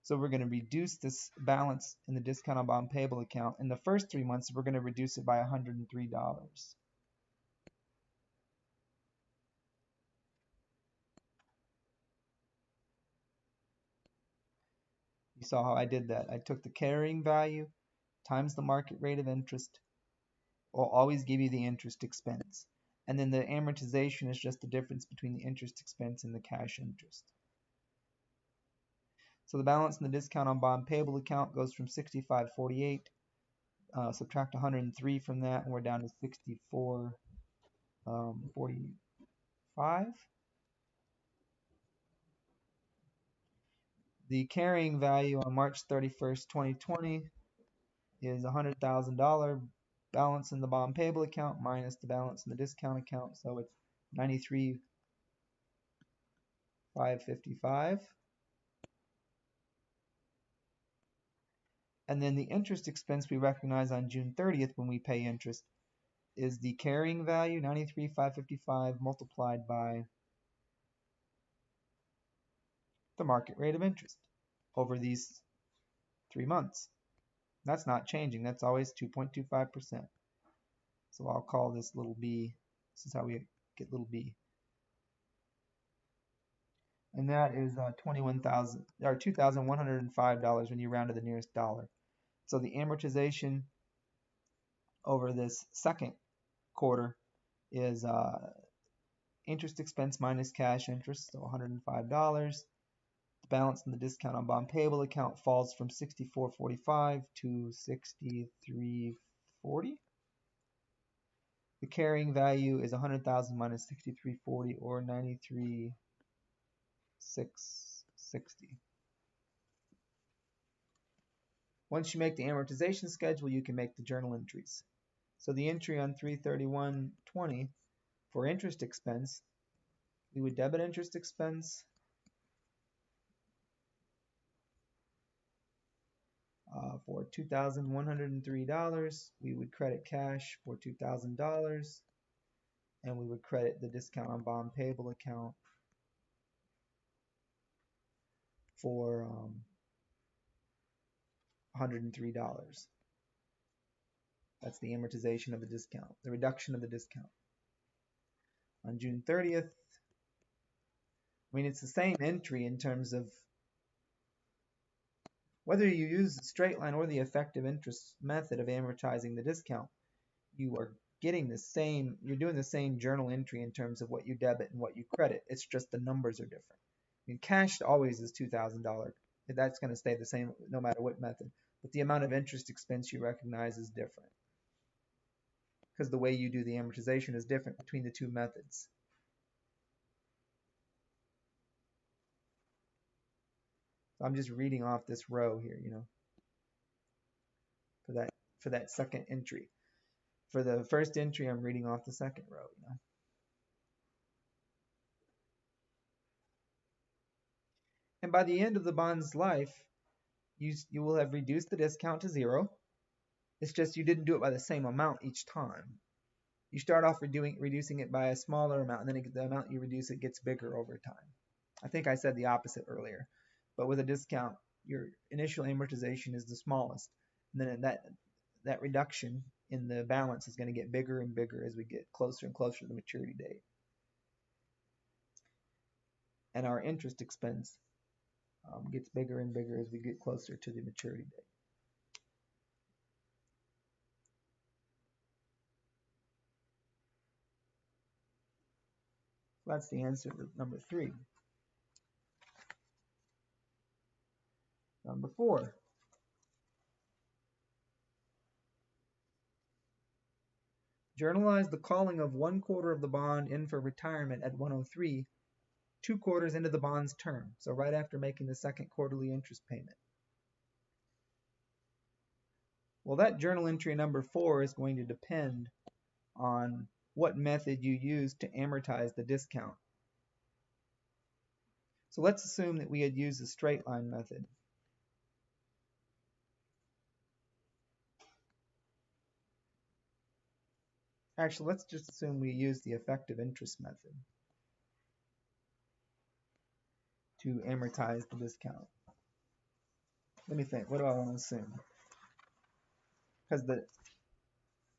So we're going to reduce this balance in the discount on bond payable account. In the first 3 months, we're going to reduce it by $103. You saw how I did that. I took the carrying value times the market rate of interest. Will always give you the interest expense. And then the amortization is just the difference between the interest expense and the cash interest. So the balance in the discount on bond payable account goes from 65.48. Subtract 103 from that, and we're down to 64.45. The carrying value on March 31st, 2020 is $100,000 balance in the bond payable account minus the balance in the discount account. So it's $93,555. And then the interest expense we recognize on June 30th when we pay interest is the carrying value, $93,555, multiplied by the market rate of interest over these 3 months. That's not changing. That's always 2.25%. So I'll call this little b. This is how we get little b. And that is $21,000 or $2,105 when you round to the nearest dollar. So the amortization over this second quarter is interest expense minus cash interest, so $105. The balance in the discount on bond payable account falls from $64.45 to $63.40. The carrying value is $100,000 minus $63.40, or $93,660. Once you make the amortization schedule, you can make the journal entries. So the entry on 3/31/20 for interest expense, we would debit interest expense for $2,103. We would credit cash for $2,000, and we would credit the discount on bond payable account for $103. That's the amortization of the discount, the reduction of the discount. On June 30th, I mean, it's the same entry in terms of whether you use the straight line or the effective interest method of amortizing the discount, you are getting the same, you're doing the same journal entry in terms of what you debit and what you credit. It's just the numbers are different. I mean, cash always is $2,000. That's going to stay the same no matter what method. But the amount of interest expense you recognize is different, because the way you do the amortization is different between the two methods. So I'm just reading off this row here, for that second entry. For the first entry, I'm reading off the second row, And by the end of the bond's life, you will have reduced the discount to 0. It's just you didn't do it by the same amount each time. You start off reducing it by a smaller amount, and then the amount you reduce it gets bigger over time. I think I said the opposite earlier. But with a discount, your initial amortization is the smallest. And then that reduction in the balance is going to get bigger and bigger as we get closer and closer to the maturity date. And our interest expense gets bigger and bigger as we get closer to the maturity date. So that's the answer to number 3. Number 4. Journalize the calling of 1/4 of the bond in for retirement at 103, 2 quarters into the bond's term, so right after making the second quarterly interest payment. Well, that journal entry number 4 is going to depend on what method you use to amortize the discount. So let's assume that we had used the straight line method. Actually, let's just assume we use the effective interest method to amortize the discount. Let me think. What do I want to assume? Because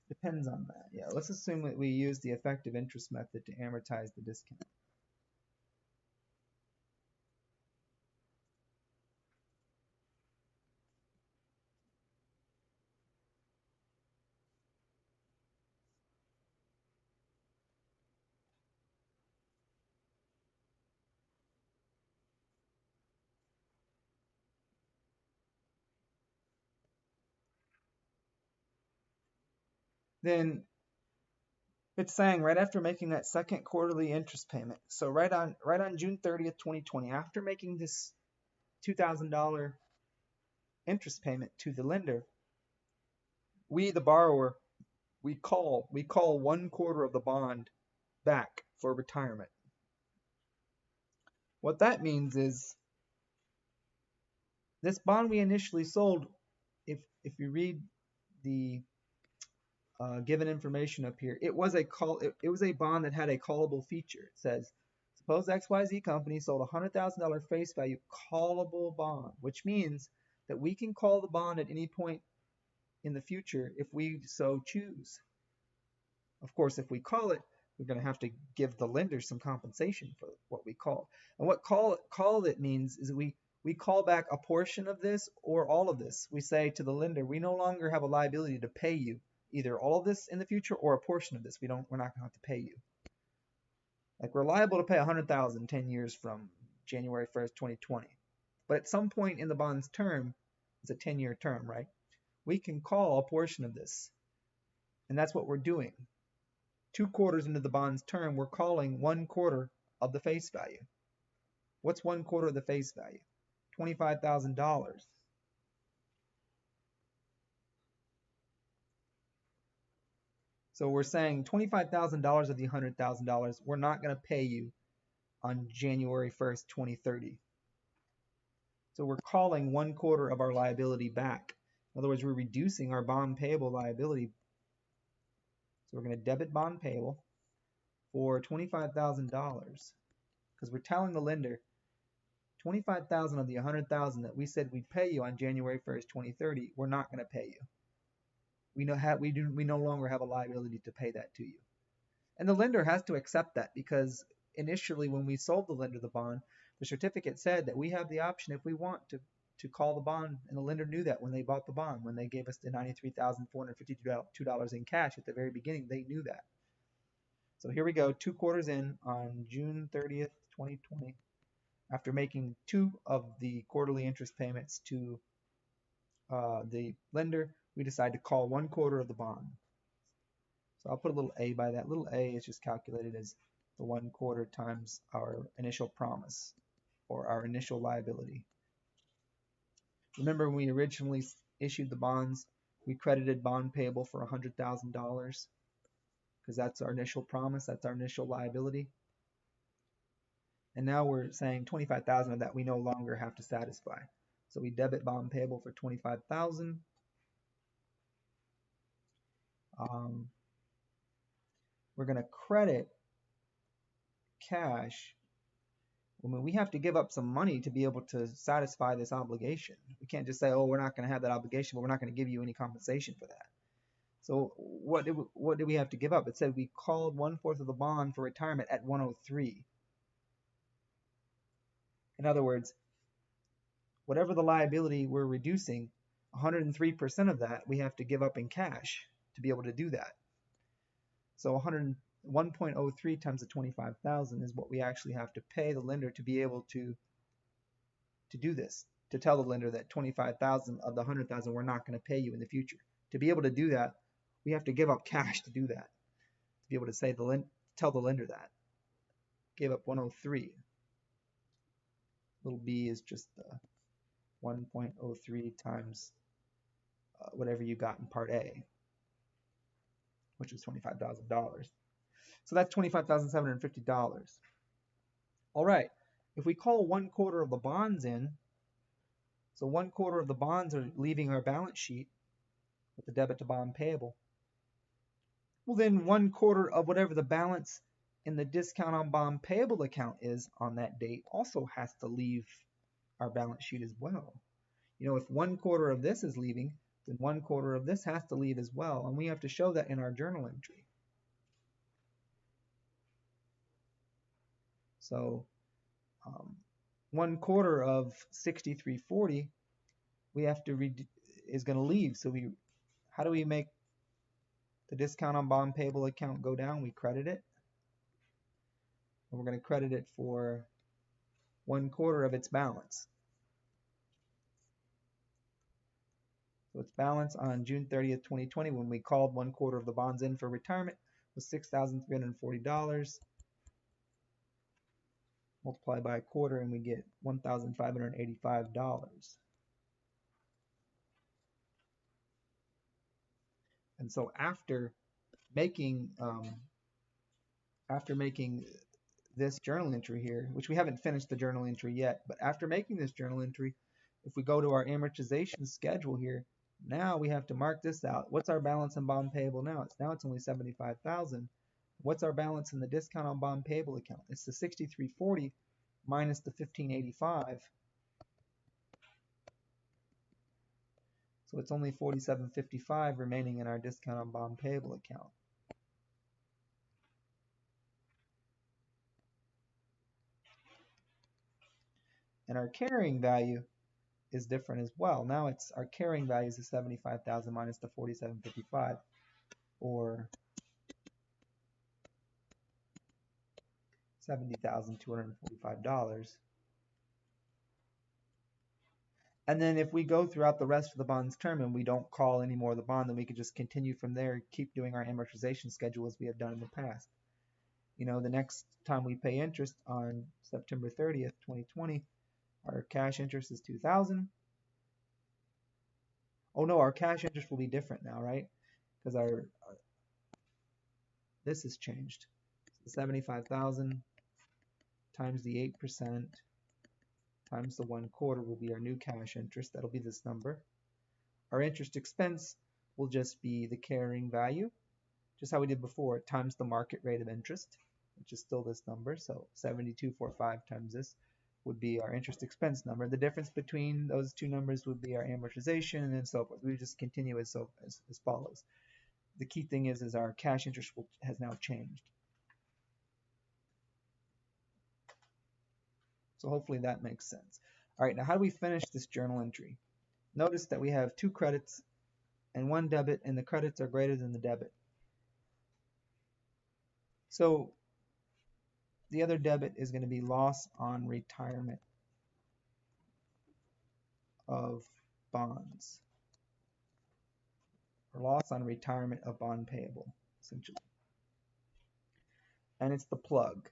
depends on that. Yeah, let's assume that we use the effective interest method to amortize the discount. Then it's saying right after making that second quarterly interest payment, so right on June 30th, 2020, after making this $2,000 interest payment to the lender, we, the borrower, we call 1/4 of the bond back for retirement. What that means is this bond we initially sold, if you read the given information up here, it was a bond that had a callable feature. It says, suppose XYZ company sold a $100,000 face value callable bond, which means that we can call the bond at any point in the future if we so choose. Of course, if we call it, we're going to have to give the lender some compensation for what we call. And what call it means is we call back a portion of this or all of this. We say to the lender, we no longer have a liability to pay you either all of this in the future or a portion of this. We're not going to have to pay you. Like, we're liable to pay $100,000 10 years from January 1st, 2020. But at some point in the bond's term, it's a 10-year term, right? We can call a portion of this. And that's what we're doing. 2 quarters into the bond's term, we're calling 1/4 of the face value. What's 1/4 of the face value? $25,000. So we're saying $25,000 of the $100,000 we're not going to pay you on January 1st, 2030. So we're calling 1/4 of our liability back. In other words, we're reducing our bond payable liability. So we're going to debit bond payable for $25,000 because we're telling the lender $25,000 of the $100,000 that we said we'd pay you on January 1st, 2030, we're not going to pay you. We no longer have a liability to pay that to you. And the lender has to accept that because initially when we sold the lender the bond, the certificate said that we have the option if we want to call the bond, and the lender knew that when they bought the bond, when they gave us the $93,452 in cash at the very beginning, they knew that. So here we go, 2 quarters in on June 30th, 2020, after making 2 of the quarterly interest payments to the lender, we decide to call 1/4 of the bond. So I'll put a little a by that. Little a is just calculated as the 1/4 times our initial promise or our initial liability. Remember when we originally issued the bonds, we credited bond payable for $100,000 because that's our initial promise, that's our initial liability. And now we're saying $25,000 of that we no longer have to satisfy. So we debit bond payable for $25,000. We're going to credit cash. I mean, we have to give up some money to be able to satisfy this obligation. We can't just say, oh, we're not going to have that obligation, but we're not going to give you any compensation for that. So what do we have to give up? It said we called 1/4 of the bond for retirement at 103. In other words, whatever the liability we're reducing, 103% of that we have to give up in cash to be able to do that. So 1.03 times the 25,000 is what we actually have to pay the lender to be able to do this, to tell the lender that 25,000 of the 100,000 we're not going to pay you in the future. To be able to do that, we have to give up cash to do that. To be able to say tell the lender that. Give up 103. Little b is just 1.03 times whatever you got in part A, which is $25,000. So that's $25,750. All right, if we call 1/4 of the bonds in, so 1/4 of the bonds are leaving our balance sheet with the debit to bond payable. Well, then 1/4 of whatever the balance in the discount on bond payable account is on that date also has to leave our balance sheet as well. You know, if 1/4 of this is leaving, then 1/4 of this has to leave as well, and we have to show that in our journal entry. So 1/4 of 6340 we have to is going to leave. So how do we make the discount on bond payable account go down? We credit it, and we're going to credit it for 1/4 of its balance. So its balance on June 30th, 2020, when we called 1/4 of the bonds in for retirement, was $6,340. multiply by a quarter, and we get $1,585. And so after making this journal entry here, which we haven't finished the journal entry yet, but after making this journal entry, if we go to our amortization schedule here, now we have to mark this out. What's our balance in bond payable now? It's only $75,000. What's our balance in the discount on bond payable account? It's the $63.40 minus the $15.85. So it's only $47.55 remaining in our discount on bond payable account. And our carrying value is different as well. Now it's our carrying value is the $75,000 minus the $47.55, or $70,245. And then if we go throughout the rest of the bond's term and we don't call any more of the bond, then we could just continue from there, keep doing our amortization schedule as we have done in the past. You know, the next time we pay interest on September 30th, 2020, our cash interest is $2,000. Oh no, our cash interest will be different now, right? Because this has changed. So 75,000 times the 8% times the 1/4 will be our new cash interest. That'll be this number. Our interest expense will just be the carrying value, just how we did before, times the market rate of interest, which is still this number. So 7245 times this would be our interest expense number. The difference between those two numbers would be our amortization, and so forth. We just continue as follows. The key thing is our cash interest has now changed. So hopefully that makes sense. All right, now how do we finish this journal entry? Notice that we have 2 credits and 1 debit, and the credits are greater than the debit. So the other debit is going to be loss on retirement of bonds, or loss on retirement of bond payable, essentially. And it's the plug.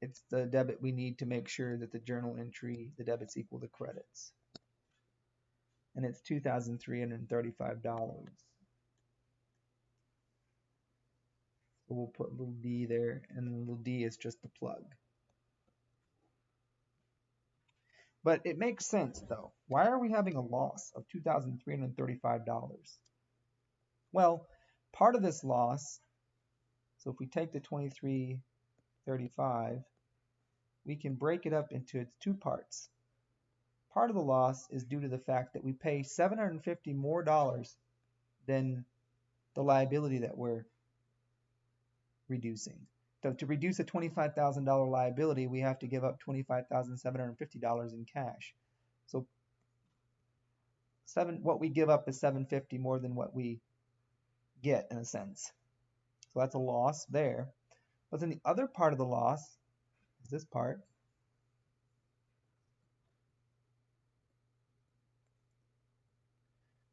It's the debit we need to make sure that the journal entry, the debits equal the credits. And it's $2,335. So we'll put little d there, and little d is just the plug. But it makes sense though. Why are we having a loss of $2,335? Well, part of this loss, so if we take the $23.35, we can break it up into its 2 parts. Part of the loss is due to the fact that we pay $750 more than the liability that we're reducing. So to reduce a $25,000 liability, we have to give up $25,750 in cash. So what we give up is $750 more than what we get, in a sense. So that's a loss there. But then the other part of the loss is this part.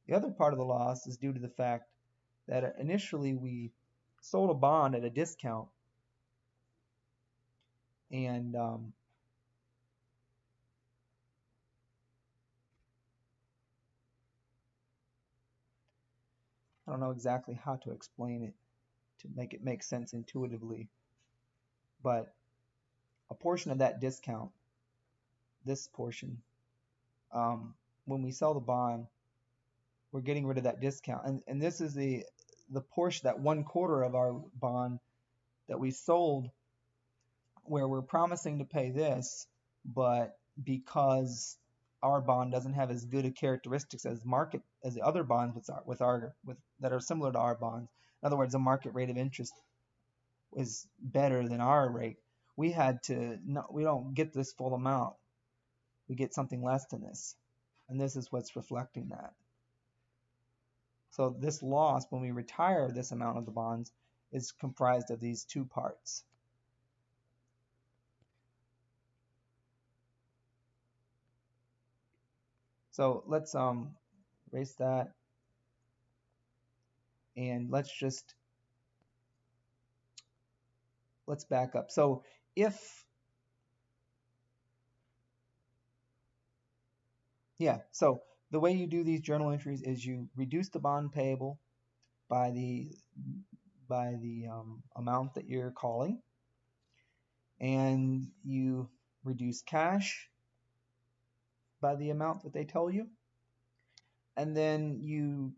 The other part of the loss is due to the fact that initially we sold a bond at a discount, and I don't know exactly how to explain it to make it make sense intuitively, but a portion of that discount, this portion, when we sell the bond, we're getting rid of that discount, and this is the portion, that 1/4 of our bond that we sold, where we're promising to pay this, but because our bond doesn't have as good a characteristics as the other bonds that are similar to our bonds. In other words, the market rate of interest is better than our rate. We don't get this full amount. We get something less than this, and this is what's reflecting that. So this loss, when we retire this amount of the bonds, is comprised of these 2 parts. So let's erase that, and let's back up. So So the way you do these journal entries is you reduce the bond payable by the amount that you're calling, and you reduce cash by the amount that they tell you, and then you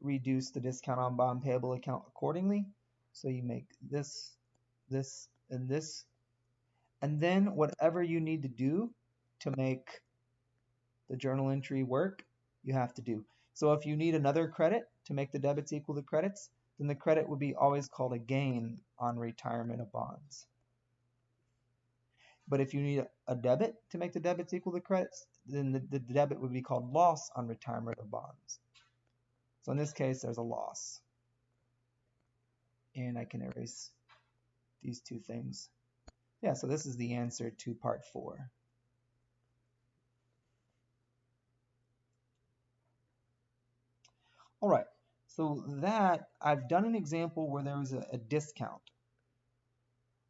reduce the discount on bond payable account accordingly. So you make this, this, and this, and then whatever you need to do to make the journal entry work, you have to do. So if you need another credit to make the debits equal the credits, then the credit would be always called a gain on retirement of bonds. But if you need a debit to make the debits equal the credits, then the debit would be called loss on retirement of bonds. So in this case, there's a loss. And I can erase these two things. Yeah, so this is the answer to part 4. All right, so that I've done an example where there was a discount,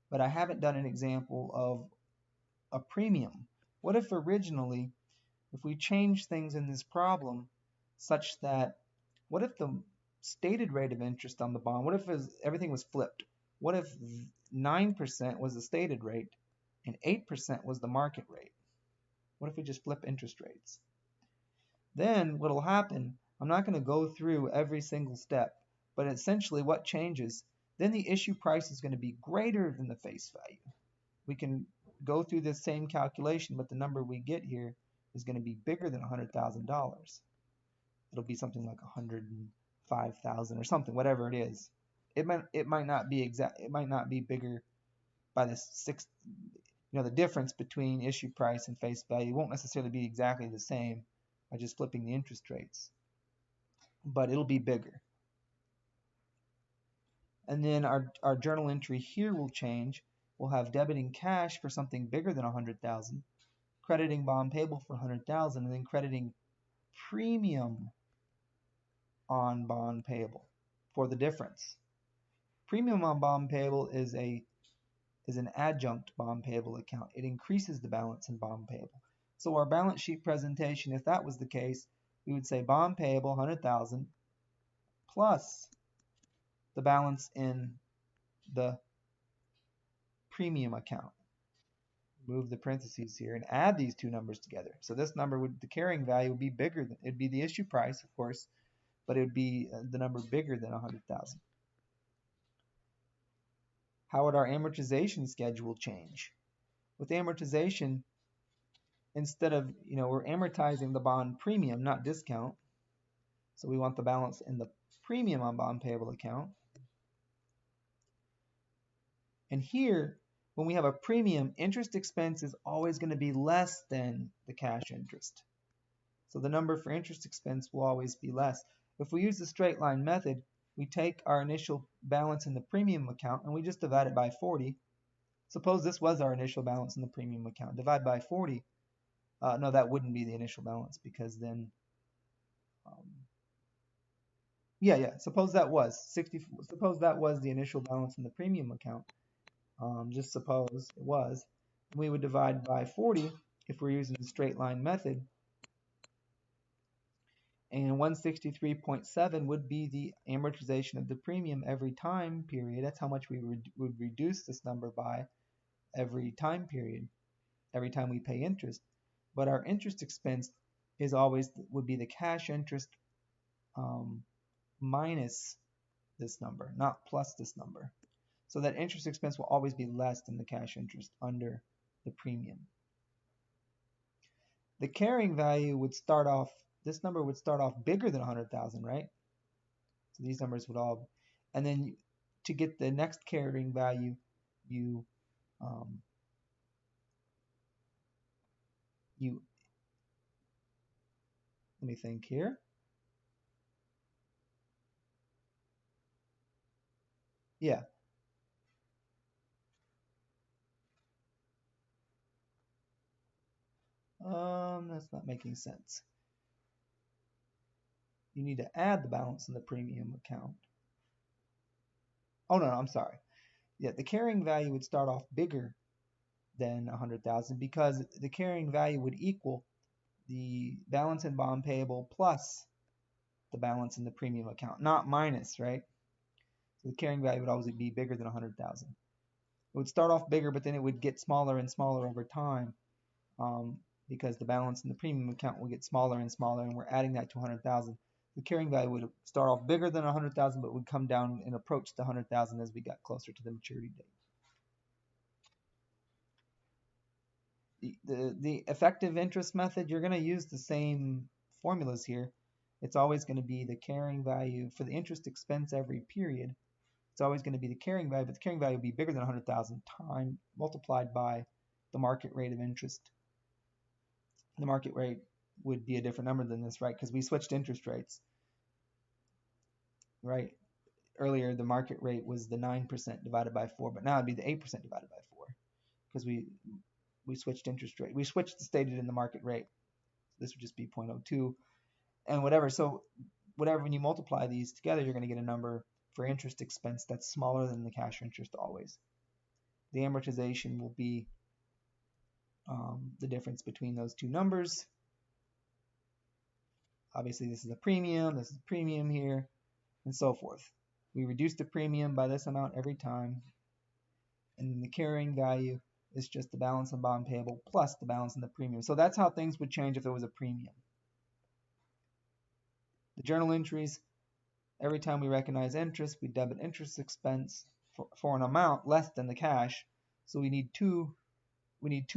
but I haven't done an example of a premium. What if originally, if we change things in this problem such that, what if the stated rate of interest on the bond, what if everything was flipped? What if 9% was the stated rate and 8% was the market rate? What if we just flip interest rates? Then what'll happen, I'm not going to go through every single step, but essentially what changes, then the issue price is going to be greater than the face value. We can go through this same calculation, but the number we get here is going to be bigger than $100,000. It'll be something like 105,000 or something, whatever it is. It might not be exact. It might not be bigger by the the difference between issue price and face value won't necessarily be exactly the same by just flipping the interest rates, but it'll be bigger. And then our journal entry here will change. We'll have debiting cash for something bigger than 100,000, crediting bond payable for 100,000, and then crediting premium on bond payable for the difference. Premium on bond payable is an adjunct bond payable account. It increases the balance in bond payable. So our balance sheet presentation, if that was the case, we would say bond payable 100,000 plus the balance in the premium account. Move the parentheses here and add these two numbers together. So this number the carrying value would be bigger than, it'd be the issue price, of course, but it would be the number bigger than 100,000. How would our amortization schedule change? With amortization, instead of, we're amortizing the bond premium, not discount. So we want the balance in the premium on bond payable account. And here, when we have a premium, interest expense is always going to be less than the cash interest. So the number for interest expense will always be less. If we use the straight line method, we take our initial balance in the premium account and we just divide it by 40. Suppose this was our initial balance in the premium account. Divide by 40. No, that wouldn't be the initial balance because then, suppose that was 60. Suppose that was the initial balance in the premium account. Just suppose it was. We would divide by 40 if we're using the straight line method. And 163.7 would be the amortization of the premium every time period. That's how much we would reduce this number by every time period, every time we pay interest. But our interest expense is always would be the cash interest minus this number, not plus this number. So that interest expense will always be less than the cash interest under the premium. The carrying value would start off, this number would start off bigger than 100,000, right? So these numbers would all, and then to get the next carrying value, let me think here. Yeah. That's not making sense. You need to add the balance in the premium account. Oh, no, I'm sorry. Yeah, the carrying value would start off bigger than 100,000 because the carrying value would equal the balance in bond payable plus the balance in the premium account, not minus, right? So the carrying value would always be bigger than 100,000. It would start off bigger, but then it would get smaller and smaller over time because the balance in the premium account will get smaller and smaller, and we're adding that to 100,000. The carrying value would start off bigger than 100,000, but would come down and approach the 100,000 as we got closer to the maturity date. The effective interest method, you're going to use the same formulas here. It's always going to be the carrying value for the interest expense every period. It's always going to be the carrying value, but the carrying value will be bigger than 100,000 times multiplied by the market rate of interest. The market rate would be a different number than this, right? Because we switched interest rates, right? Earlier, the market rate was the 9% divided by 4, but now it'd be the 8% divided by 4 because we switched interest rate. We switched the stated in the market rate. This would just be 0.02 and whatever. So whatever, when you multiply these together, you're going to get a number for interest expense that's smaller than the cash interest always. The amortization will be the difference between those two numbers. Obviously, this is a premium, this is a premium here, and so forth. We reduce the premium by this amount every time, and then the carrying value is just the balance in bond payable plus the balance in the premium. So that's how things would change if it was a premium. The journal entries, every time we recognize interest, we debit interest expense for an amount less than the cash. So we need two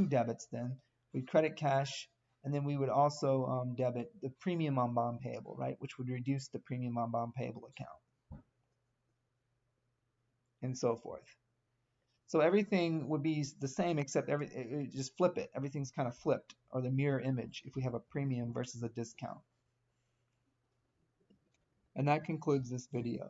debits then. We'd credit cash, and then we would also debit the premium on bond payable, right, which would reduce the premium on bond payable account, and so forth. So everything would be the same except just flip it. Everything's kind of flipped, or the mirror image, if we have a premium versus a discount. And that concludes this video.